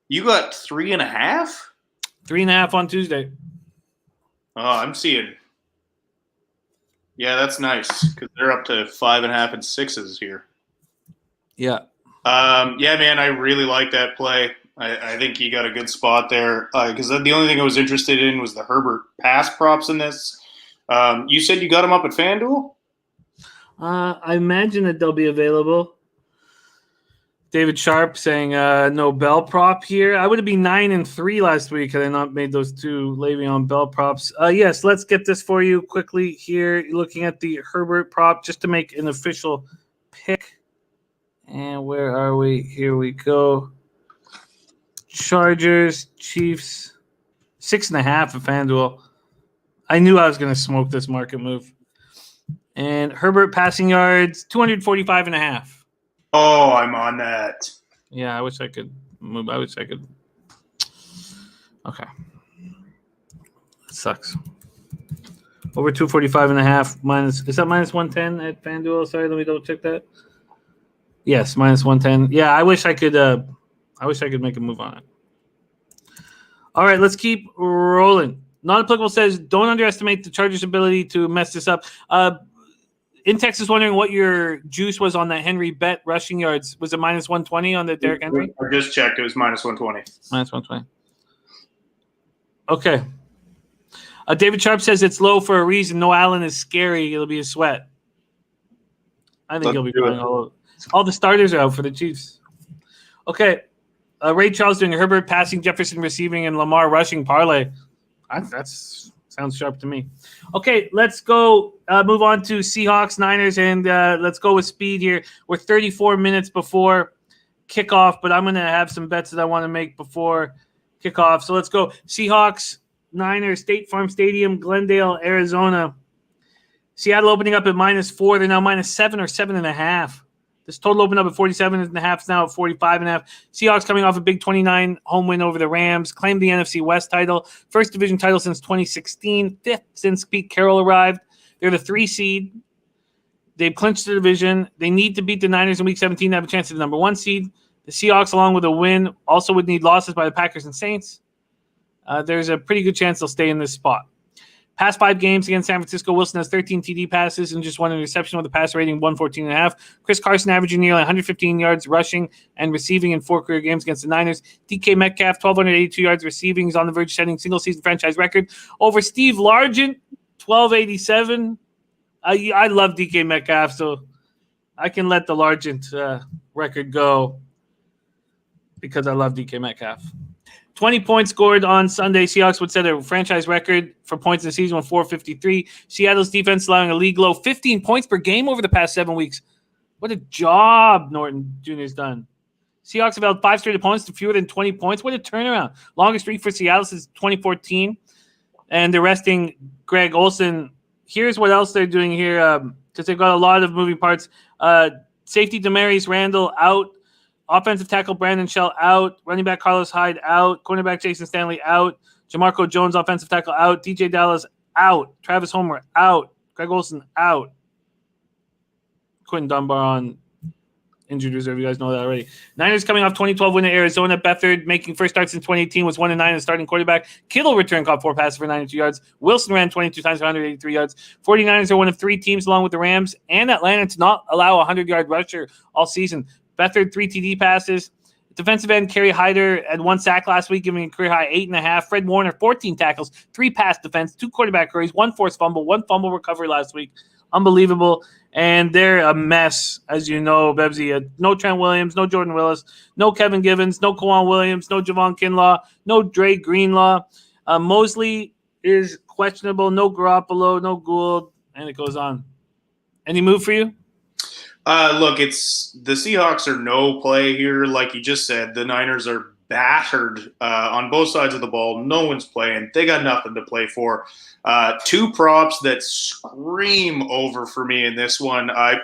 You got 3.5? 3.5 on Tuesday. Oh, I'm seeing. Yeah, that's nice because they're up to 5.5 and 6s here. Yeah. Yeah, man, I really like that play. I think you got a good spot there because the only thing I was interested in was the Herbert pass props in this. You said you got them up at FanDuel? I imagine that they'll be available. David Sharp saying no Bell prop here. I would have been 9-3 last week had I not made those 2 Le'Veon Bell props. Yes, let's get this for you quickly here. Looking at the Herbert prop just to make an official pick. And where are we? Here we go. Chargers, Chiefs, 6.5 at FanDuel. I knew I was going to smoke this market move. And Herbert passing yards, 245.5. Oh, I'm on that. Yeah, I wish I could move. Okay. It sucks. Over 245.5 minus. Is that -110 at FanDuel? Sorry, let me double check that. Yes, -110. Yeah, I wish I could make a move on it. All right, let's keep rolling. Non-applicable says, don't underestimate the Chargers' ability to mess this up. In Texas, wondering what your juice was on that Henry bet rushing yards. Was it -120 on the Derrick Henry? I just checked. It was -120. -120. Okay. David Sharp says it's low for a reason. No Allen is scary. It'll be a sweat. I think he'll be playing all the starters are out for the Chiefs. Okay. Ray Charles doing Herbert passing, Jefferson receiving, and Lamar rushing parlay. That sounds sharp to me. Okay, let's go move on to Seahawks, Niners, and let's go with speed here. We're 34 minutes before kickoff, but I'm going to have some bets that I want to make before kickoff. So let's go. Seahawks, Niners, State Farm Stadium, Glendale, Arizona. Seattle opening up at -4. They're now -7 or 7.5. This total opened up at 47.5. It's now at 45.5. Seahawks coming off a big 29 home win over the Rams. Claimed the NFC West title. First division title since 2016. Fifth since Pete Carroll arrived. They're the 3 seed. They've clinched the division. They need to beat the Niners in Week 17 to have a chance at the number 1 seed. The Seahawks, along with a win, also would need losses by the Packers and Saints. There's a pretty good chance they'll stay in this spot. Past 5 games against San Francisco, Wilson has 13 TD passes and just 1 interception with a pass rating 114.5. Chris Carson averaging nearly 115 yards rushing and receiving in 4 career games against the Niners. DK Metcalf, 1,282 yards receiving. He's on the verge of setting single-season franchise record over Steve Largent, 1,287. I love DK Metcalf, so I can let the Largent record go because I love DK Metcalf. 20 points scored on Sunday. Seahawks would set a franchise record for points in the season with 453. Seattle's defense allowing a league low 15 points per game over the past 7 weeks. What a job Norton Jr. has done. Seahawks have held 5 straight opponents to fewer than 20 points. What a turnaround. Longest streak for Seattle since 2014. And they're resting Greg Olsen. Here's what else they're doing here because they've got a lot of moving parts. Safety Demarius Randall out. Offensive tackle Brandon Shell out. Running back Carlos Hyde out. Cornerback Jason Stanley out. Jamarco Jones, offensive tackle, out. DJ Dallas out. Travis Homer out. Greg Olsen out. Quentin Dunbar on injured reserve. You guys know that already. Niners coming off 2012 win at Arizona. Beathard making first starts in 2018 was 1-9 as starting quarterback. Kittle returned, caught 4 passes for 92 yards. Wilson ran 22 times for 183 yards. 49ers are one of 3 teams along with the Rams and Atlanta to not allow a 100-yard rusher all season. Beathard, 3 TD passes. Defensive end Kerry Hyder had 1 sack last week, giving a career high 8.5. Fred Warner, 14 tackles, 3 pass defense, 2 quarterback hurries, 1 forced fumble, 1 fumble recovery last week. Unbelievable. And they're a mess, as you know, Bebsy. No Trent Williams, no Jordan Willis, no Kevin Givens, no Kwan Williams, no Javon Kinlaw, no Dre Greenlaw. Mosley is questionable, no Garoppolo, no Gould, and it goes on. Any move for you? Look, it's the Seahawks are no play here. Like you just said, the Niners are battered on both sides of the ball. No one's playing. They got nothing to play for. 2 props that scream over for me in this one. I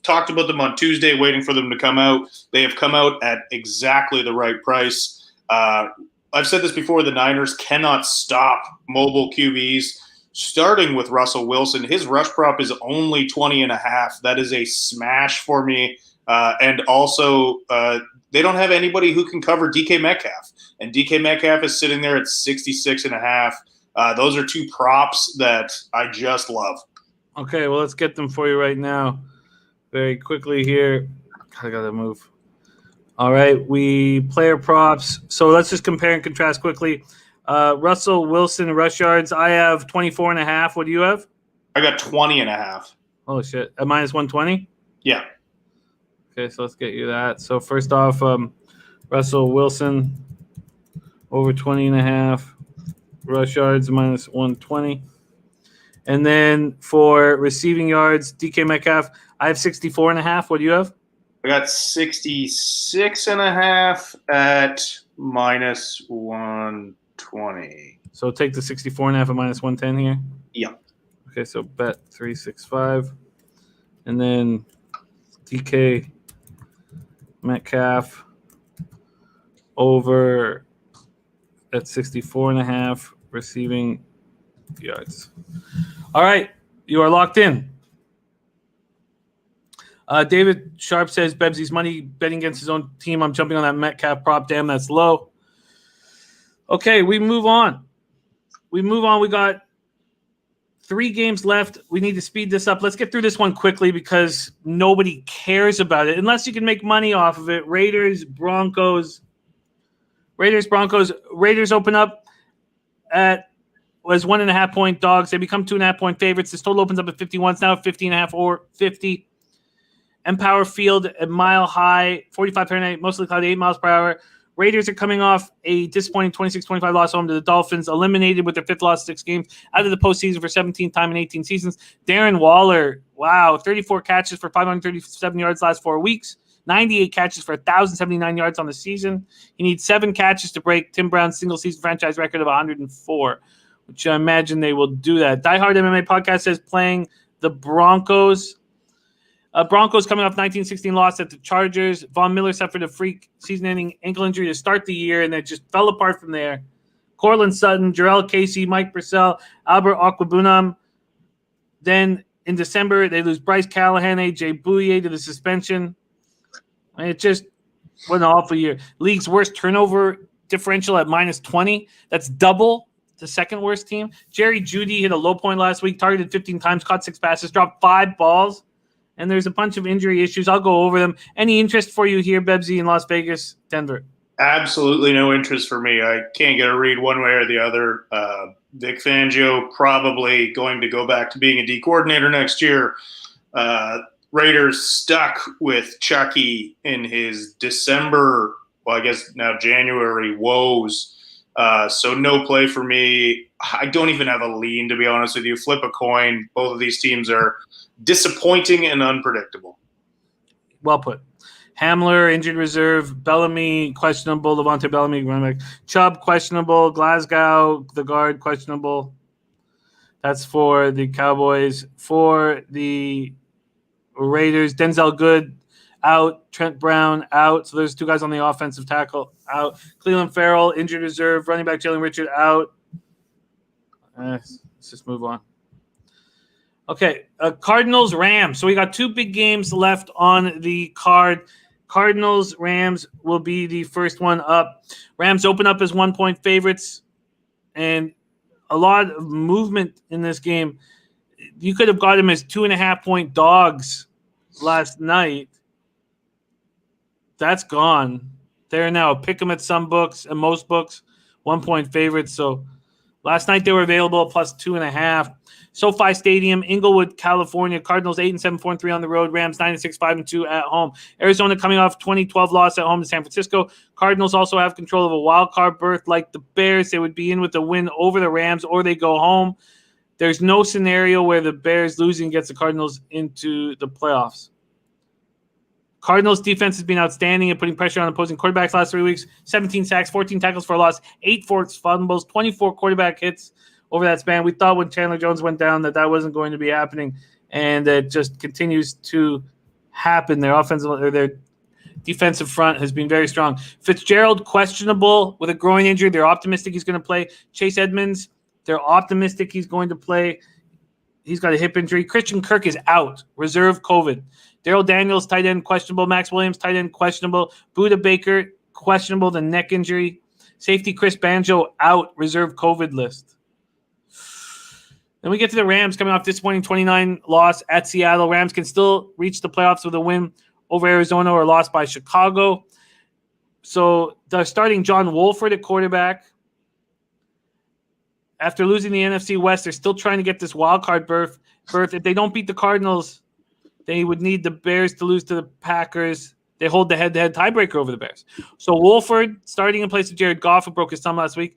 talked about them on Tuesday, waiting for them to come out. They have come out at exactly the right price. I've said this before. The Niners cannot stop mobile QBs. Starting with Russell Wilson, his rush prop is only 20.5. That is a smash for me. And also, they don't have anybody who can cover DK Metcalf. And DK Metcalf is sitting there at 66.5. Those are 2 props that I just love. Okay, well, let's get them for you right now. Very quickly here. I got to move. All right, player props. So let's just compare and contrast quickly. Russell Wilson rush yards. I have 24.5. What do you have? I got 20.5. Oh shit! At -120. Yeah. Okay, so let's get you that. So first off, Russell Wilson over 20.5 rush yards -120, and then for receiving yards, DK Metcalf, I have 64.5. What do you have? I got 66.5 at -120. So take the 64.5 at -110 here. Yeah. Okay, so bet 365, and then DK Metcalf over at 64.5 receiving yards. All right, you are locked in. David Sharp says Bebsy's money betting against his own team. I'm jumping on that Metcalf prop. Damn, that's low. Okay, we move on. We got 3 games left. We need to speed this up. Let's get through this one quickly because nobody cares about it unless you can make money off of it. Raiders, Broncos. Raiders open up was 1.5-point dogs. They become 2.5-point favorites. This total opens up at 51. It's now at 50.5 or 50. Empower Field at Mile High, 45 Fahrenheit, mostly cloudy, 8 miles per hour. Raiders are coming off a disappointing 26-25 loss home to the Dolphins, eliminated with their 5th loss 6 games, out of the postseason for 17th time in 18 seasons. Darren Waller, 34 catches for 537 yards last 4 weeks, 98 catches for 1,079 yards on the season. He needs 7 catches to break Tim Brown's single-season franchise record of 104, which I imagine they will do that. Die Hard MMA Podcast says playing the Broncos. Broncos coming off 1916 loss at the Chargers. Von Miller suffered a freak season-ending ankle injury to start the year, and it just fell apart from there. Cortland Sutton, Jarrell Casey, Mike Purcell, Albert Okwuegbunam. Then in December, they lose Bryce Callahan, A.J. Bouye to the suspension. And it just was an awful year. League's worst turnover differential at -20. That's double the second worst team. Jerry Jeudy hit a low point last week, targeted 15 times, caught 6 passes, dropped 5 balls. And there's a bunch of injury issues. I'll go over them. Any interest for you here, Bebsy, in Las Vegas, Denver? Absolutely no interest for me. I can't get a read one way or the other. Vic Fangio probably going to go back to being a D coordinator next year. Raiders stuck with Chucky in his December, well, I guess now January woes. So no play for me. I don't even have a lean, to be honest with you. Flip a coin. Both of these teams are disappointing and unpredictable. Well put. Hamler, injured reserve. Bellamy, questionable. Levante Bellamy, running back. Chubb, questionable. Glasgow, the guard, questionable. That's for the Cowboys. For the Raiders, Denzel Good, out. Trent Brown, out. So there's 2 guys on the offensive tackle, out. Cleveland Farrell, injured reserve. Running back Jalen Richard, out. Let's just move on. Okay, Cardinals, Rams. So we got 2 big games left on the card. Cardinals, Rams will be the first one up. Rams open up as 1-point favorites, and a lot of movement in this game. You could have got them as 2.5-point dogs last night. That's gone. They're now pick them at some books and most books, 1-point favorites. So last night they were available plus 2.5. SoFi Stadium, Inglewood, California. Cardinals 8-7, 4-3 on the road. Rams 9-6, 5-2 at home. Arizona coming off 2012 loss at home to San Francisco. Cardinals also have control of a wild card berth like the Bears. They would be in with a win over the Rams, or they go home. There's no scenario where the Bears losing gets the Cardinals into the playoffs. Cardinals defense has been outstanding at putting pressure on opposing quarterbacks last 3 weeks. 17 sacks, 14 tackles for a loss, 8 forced fumbles, 24 quarterback hits over that span. We thought when Chandler Jones went down that wasn't going to be happening, and it just continues to happen. Their offensive or their defensive front has been very strong. Fitzgerald questionable with a groin injury. They're optimistic he's going to play. Chase Edmonds, they're optimistic he's going to play. He's got a hip injury. Christian Kirk is out, reserve COVID. Darrell Daniels, tight end, questionable. Max Williams, tight end, questionable. Buda Baker, questionable, the neck injury. Safety Chris Banjo, out, reserve COVID list. Then we get to the Rams coming off disappointing 29 loss at Seattle. Rams can still reach the playoffs with a win over Arizona or loss by Chicago. So they're starting John Wolford at quarterback. After losing the NFC West, they're still trying to get this wild card berth. If they don't beat the Cardinals, they would need the Bears to lose to the Packers. They hold the head-to-head tiebreaker over the Bears. So Wolford starting in place of Jared Goff, who broke his thumb last week.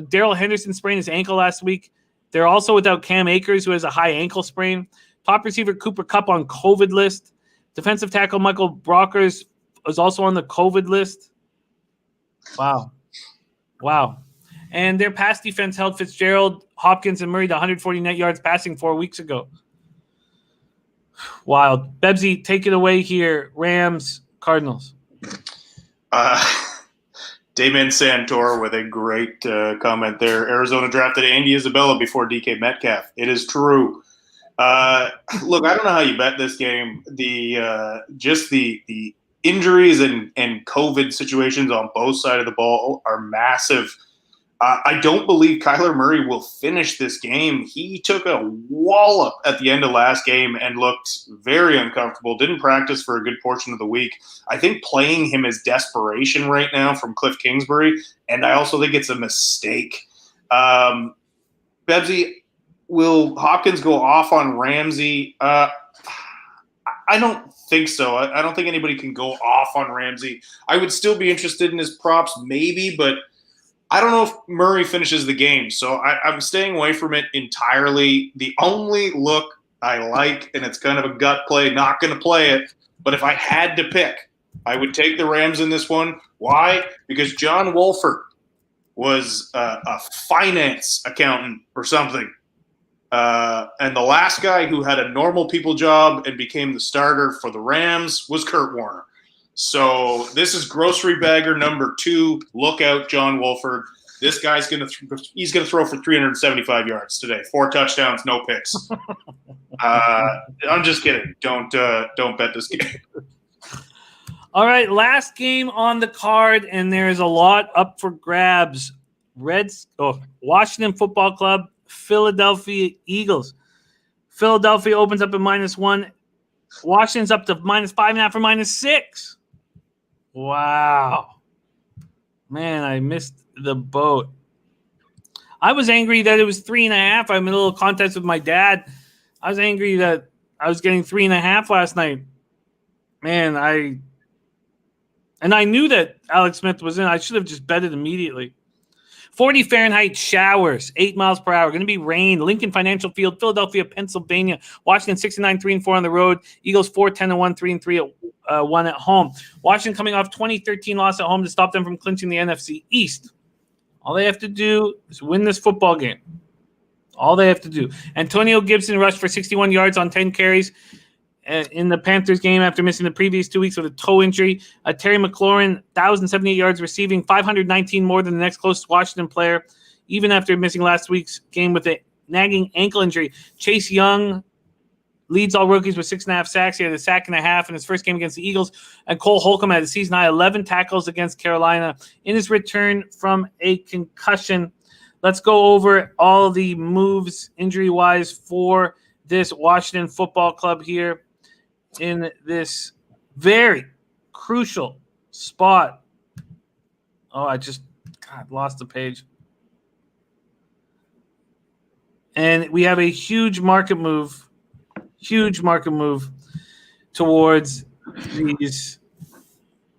Darrell Henderson sprained his ankle last week. They're also without Cam Akers, who has a high ankle sprain. Top receiver Cooper Kupp on COVID list. Defensive tackle Michael Brockers is also on the COVID list. Wow. And their pass defense held Fitzgerald, Hopkins, and Murray to 140 net yards passing 4 weeks ago. Wild. Bebsy, take it away here. Rams, Cardinals. Damon Santor with a great comment there. Arizona drafted Andy Isabella before DK Metcalf. It is true. Look, I don't know how you bet this game. The injuries and COVID situations on both sides of the ball are massive. I don't believe Kyler Murray will finish this game. He took a wallop at the end of last game and looked very uncomfortable. Didn't practice for a good portion of the week. I think playing him is desperation right now from Cliff Kingsbury, and I also think it's a mistake. Bebsy, will Hopkins go off on Ramsey? I don't think so. I don't think anybody can go off on Ramsey. I would still be interested in his props, maybe, but I don't know if Murray finishes the game, so I'm staying away from it entirely. The only look I like, and it's kind of a gut play, not going to play it, but if I had to pick, I would take the Rams in this one. Why? Because John Wolford was a finance accountant or something. And the last guy who had a normal people job and became the starter for the Rams was Kurt Warner. So this is grocery bagger number 2. Look out, John Wolford. This guy's he's gonna throw for 375 yards today. 4 touchdowns, no picks. I'm just kidding. Don't bet this game. All right, last game on the card, and there's a lot up for grabs. Washington Football Club, Philadelphia Eagles. Philadelphia opens up at -1. Washington's up to -5.5 or -6. Wow. Man, I missed the boat. I was angry that it was 3.5. I'm in a little contest with my dad. I was angry that I was getting 3.5 last night. Man, I knew that Alex Smith was in. I should have just betted immediately. 40 Fahrenheit showers, 8 miles per hour. Going to be rain. Lincoln Financial Field, Philadelphia, Pennsylvania. Washington 69, 3-4 on the road. Eagles 4, 10-1, 3-3 at 1 at home. Washington coming off 2013 loss at home to stop them from clinching the NFC East. All they have to do is win this football game. All they have to do. Antonio Gibson rushed for 61 yards on 10 carries in the Panthers game after missing the previous 2 weeks with a toe injury. Terry McLaurin, 1,078 yards receiving, 519 more than the next closest Washington player, even after missing last week's game with a nagging ankle injury. Chase Young leads all rookies with 6.5 sacks. He had a sack and a half in his first game against the Eagles. And Cole Holcomb had a season-high 11 tackles against Carolina in his return from a concussion. Let's go over all the moves injury-wise for this Washington Football Club here in this very crucial spot. Oh, I lost the page. And we have a huge market move towards these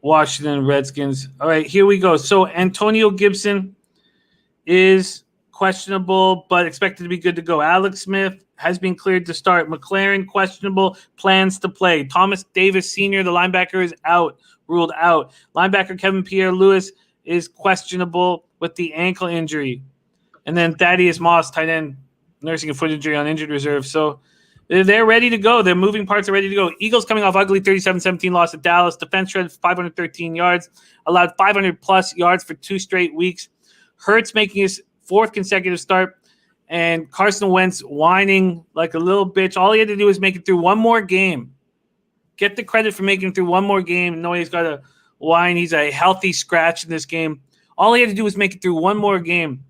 Washington Redskins. All right, here we go. So Antonio Gibson is questionable, but expected to be good to go. Alex Smith has been cleared to start. McLaren, questionable, plans to play. Thomas Davis Sr., the linebacker, is ruled out. Linebacker Kevin Pierre-Louis is questionable with the ankle injury. And then Thaddeus Moss, tight end, nursing a foot injury on injured reserve. So they're ready to go. Their moving parts are ready to go. Eagles coming off ugly 37-17 loss at Dallas. Defense shredded 513 yards, allowed 500-plus yards for 2 straight weeks. Hurts making his 4th consecutive start. And Carson Wentz whining like a little bitch. All he had to do was make it through one more game. Get the credit for making it through one more game. No, he's got to whine. He's a healthy scratch in this game. All he had to do was make it through one more game.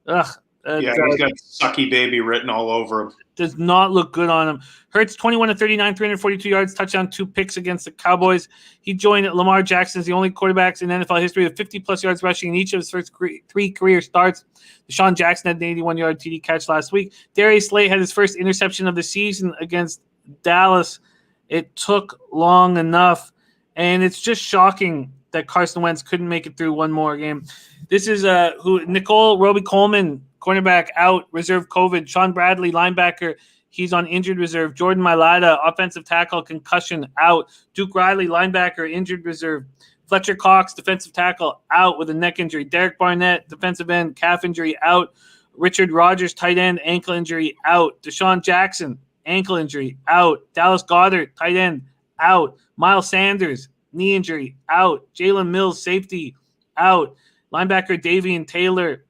He's got sucky baby written all over him. Does not look good on him. Hurts 21-39, 342 yards, touchdown, 2 picks against the Cowboys. He joined Lamar Jackson as the only quarterbacks in NFL history with 50-plus yards rushing in each of his first 3 career starts. Deshaun Jackson had an 81-yard TD catch last week. Darius Slay had his first interception of the season against Dallas. It took long enough, and it's just shocking that Carson Wentz couldn't make it through one more game. This is Nicole Roby-Coleman, cornerback, out, reserve COVID. Sean Bradley, linebacker, he's on injured reserve. Jordan Mailata, offensive tackle, concussion, out. Duke Riley, linebacker, injured reserve. Fletcher Cox, defensive tackle, out with a neck injury. Derek Barnett, defensive end, calf injury, out. Richard Rogers, tight end, ankle injury, out. Deshaun Jackson, ankle injury, out. Dallas Goedert, tight end, out. Miles Sanders, knee injury, out. Jalen Mills, safety, out. Linebacker Davian Taylor,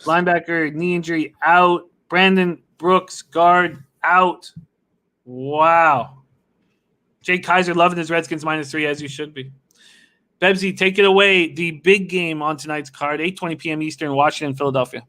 linebacker, knee injury, out. Brandon Brooks, guard, out. Wow. Jake Kaiser loving his Redskins -3, as you should be. Bebsy, take it away. The big game on tonight's card, 8:20 p.m. Eastern, Washington, Philadelphia.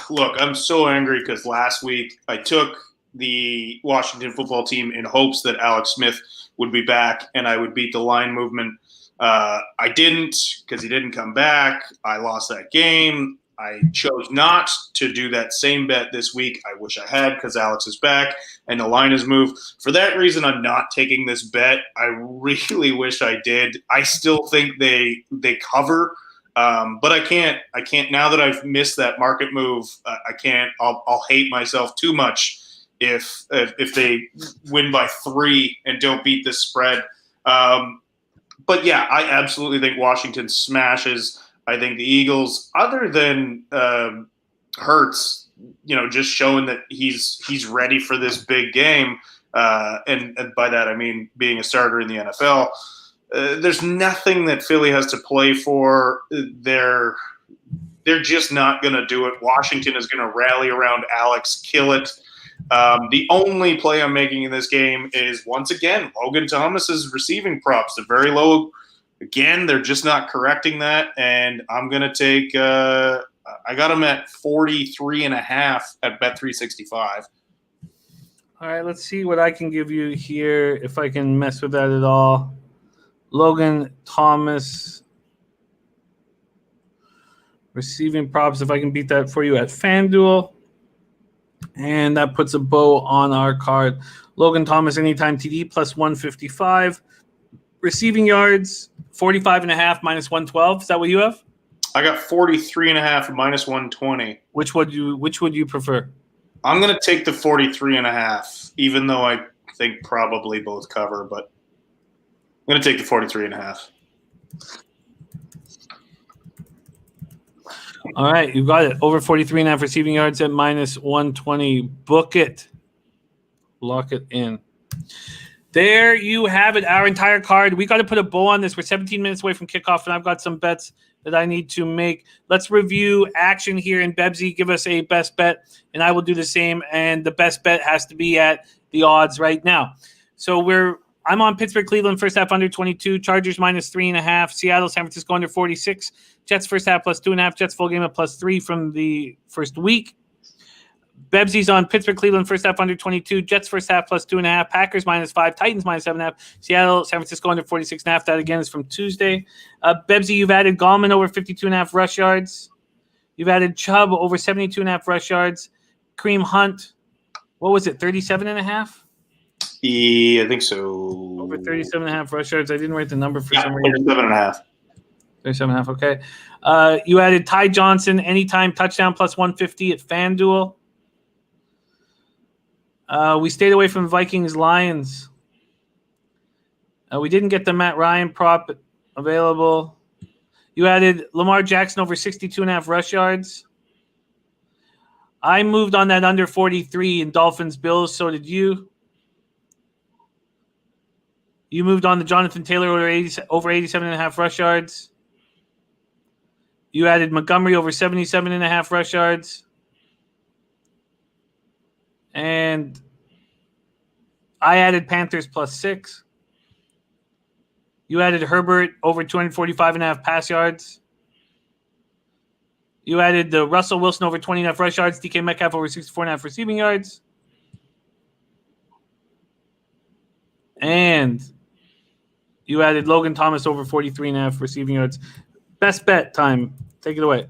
Look, I'm so angry because last week I took the Washington football team in hopes that Alex Smith would be back and I would beat the line movement. I didn't because he didn't come back. I lost that game. I chose not to do that same bet this week. I wish I had because Alex is back and the line has moved. For that reason, I'm not taking this bet. I really wish I did. I still think they cover, but I can't. Now that I've missed that market move, I can't. I'll hate myself too much if they win by 3 and don't beat this spread. But yeah, I absolutely think Washington smashes. I think the Eagles, other than Hurts, just showing that he's ready for this big game. And by that, I mean being a starter in the NFL. There's nothing that Philly has to play for. They're just not going to do it. Washington is going to rally around Alex, kill it. The only play I'm making in this game is, once again, Logan Thomas's receiving props. They're very low. Again, they're just not correcting that. And I'm going to take I got them at 43.5 at Bet365. All right, let's see what I can give you here, if I can mess with that at all. Logan Thomas receiving props, if I can beat that for you at FanDuel. And that puts a bow on our card. Logan Thomas anytime TD plus 155. Receiving yards 45.5 minus 112. Is that what you have? I got 43.5 minus 120. Which would you prefer? I'm going to take the 43.5, even though I think probably both cover, but I'm going to take the 43.5. All right, you got it. Over 43.5 receiving yards at minus 120. Book it. Lock it in. There you have it, our entire card. We got to put a bow on this. We're 17 minutes away from kickoff, and I've got some bets that I need to make. Let's review action here. And Bebsy, give us a best bet, and I will do the same. And the best bet has to be at the odds right now. So I'm on Pittsburgh, Cleveland, first half under 22. Chargers minus 3.5. Seattle, San Francisco under 46. Jets first half plus 2.5. Jets full game at plus 3 from the first week. Bebsy's on Pittsburgh, Cleveland, first half under 22. Jets first half plus 2.5. Packers minus 5. Titans minus 7.5. Seattle, San Francisco under 46.5. That again is from Tuesday. Bebsy, you've added Gallman over 52.5 rush yards. You've added Chubb over 72.5 rush yards. Kareem Hunt, what was it, 37.5? Yeah, I think so. Over 37.5 rush yards. I didn't write the number for some reason. 37.5. 37.5, okay. You added Ty Johnson, anytime touchdown plus 150 at FanDuel. We stayed away from Vikings Lions. We didn't get the Matt Ryan prop available. You added Lamar Jackson over 62.5 rush yards. I moved on that under 43 in Dolphins Bills. So did you. You moved on to Jonathan Taylor over 87.5 rush yards. You added Montgomery over 77.5 rush yards. And I added Panthers plus 6. You added Herbert over 245.5 pass yards. You added the Russell Wilson over 20.5 rush yards. DK Metcalf over 64.5 receiving yards. And you added Logan Thomas over 43.5 receiving yards. Best bet time. Take it away.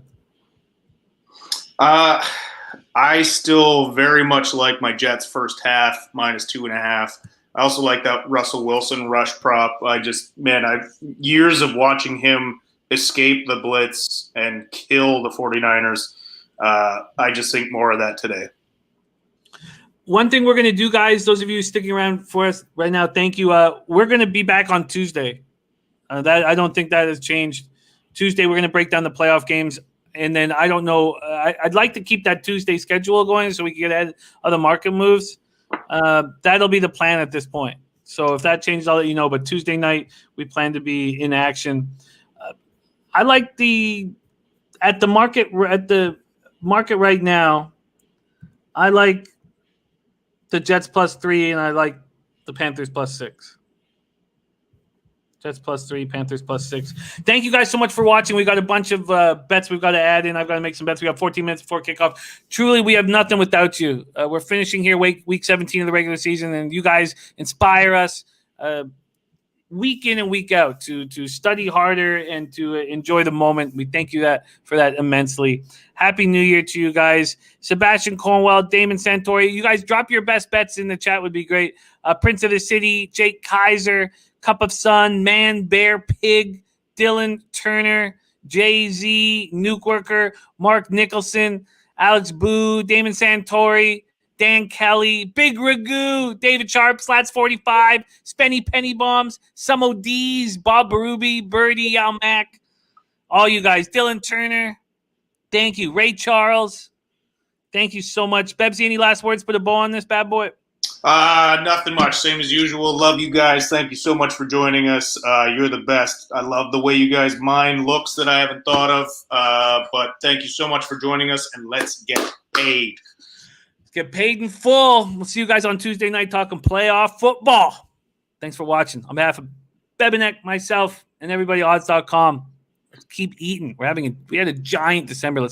I still very much like my Jets first half minus 2.5. I also like that Russell Wilson rush prop. I've years of watching him escape the blitz and kill the 49ers. I just think more of that today. One thing we're going to do, guys, those of you sticking around for us right now, thank you. We're going to be back on Tuesday. That I don't think that has changed. Tuesday, we're going to break down the playoff games. And then I don't know. I'd like to keep that Tuesday schedule going so we can get ahead of the market moves. That'll be the plan at this point. So if that changes, I'll let you know. But Tuesday night, we plan to be in action. I like at the market right now. I like the Jets plus 3, and I like the Panthers plus 6. Jets plus 3, Panthers plus 6. Thank you guys so much for watching. We got a bunch of bets we've got to add in. I've got to make some bets. We got 14 minutes before kickoff. Truly, we have nothing without you. We're finishing here week 17 of the regular season, and you guys inspire us week in and week out to study harder and to enjoy the moment. We thank you for that immensely. Happy New Year to you guys. Sebastian Cornwell, Damon Santori. You guys drop your best bets in the chat would be great. Prince of the City, Jake Kaiser, Cup of Sun, Man, Bear, Pig, Dylan Turner, Jay-Z, Nuke Worker, Mark Nicholson, Alex Boo, Damon Santori, Dan Kelly, Big Ragu, David Sharp, Slats 45, Spenny Penny Bombs, some ODs, Bob Berube, Birdie, Al Mac, all you guys, Dylan Turner, thank you, Ray Charles, Thank you so much. Bebsy, any last words for the bow on this bad boy? Nothing much. Same as usual. Love you guys. Thank you so much for joining us. You're the best. I love the way you guys mind looks that I haven't thought of. But thank you so much for joining us, and let's get paid. Let's get paid in full. We'll see you guys on Tuesday night talking playoff football. Thanks for watching. On behalf of Bebeneck, myself, and everybody, odds.com, let's keep eating. We had a giant December. Let's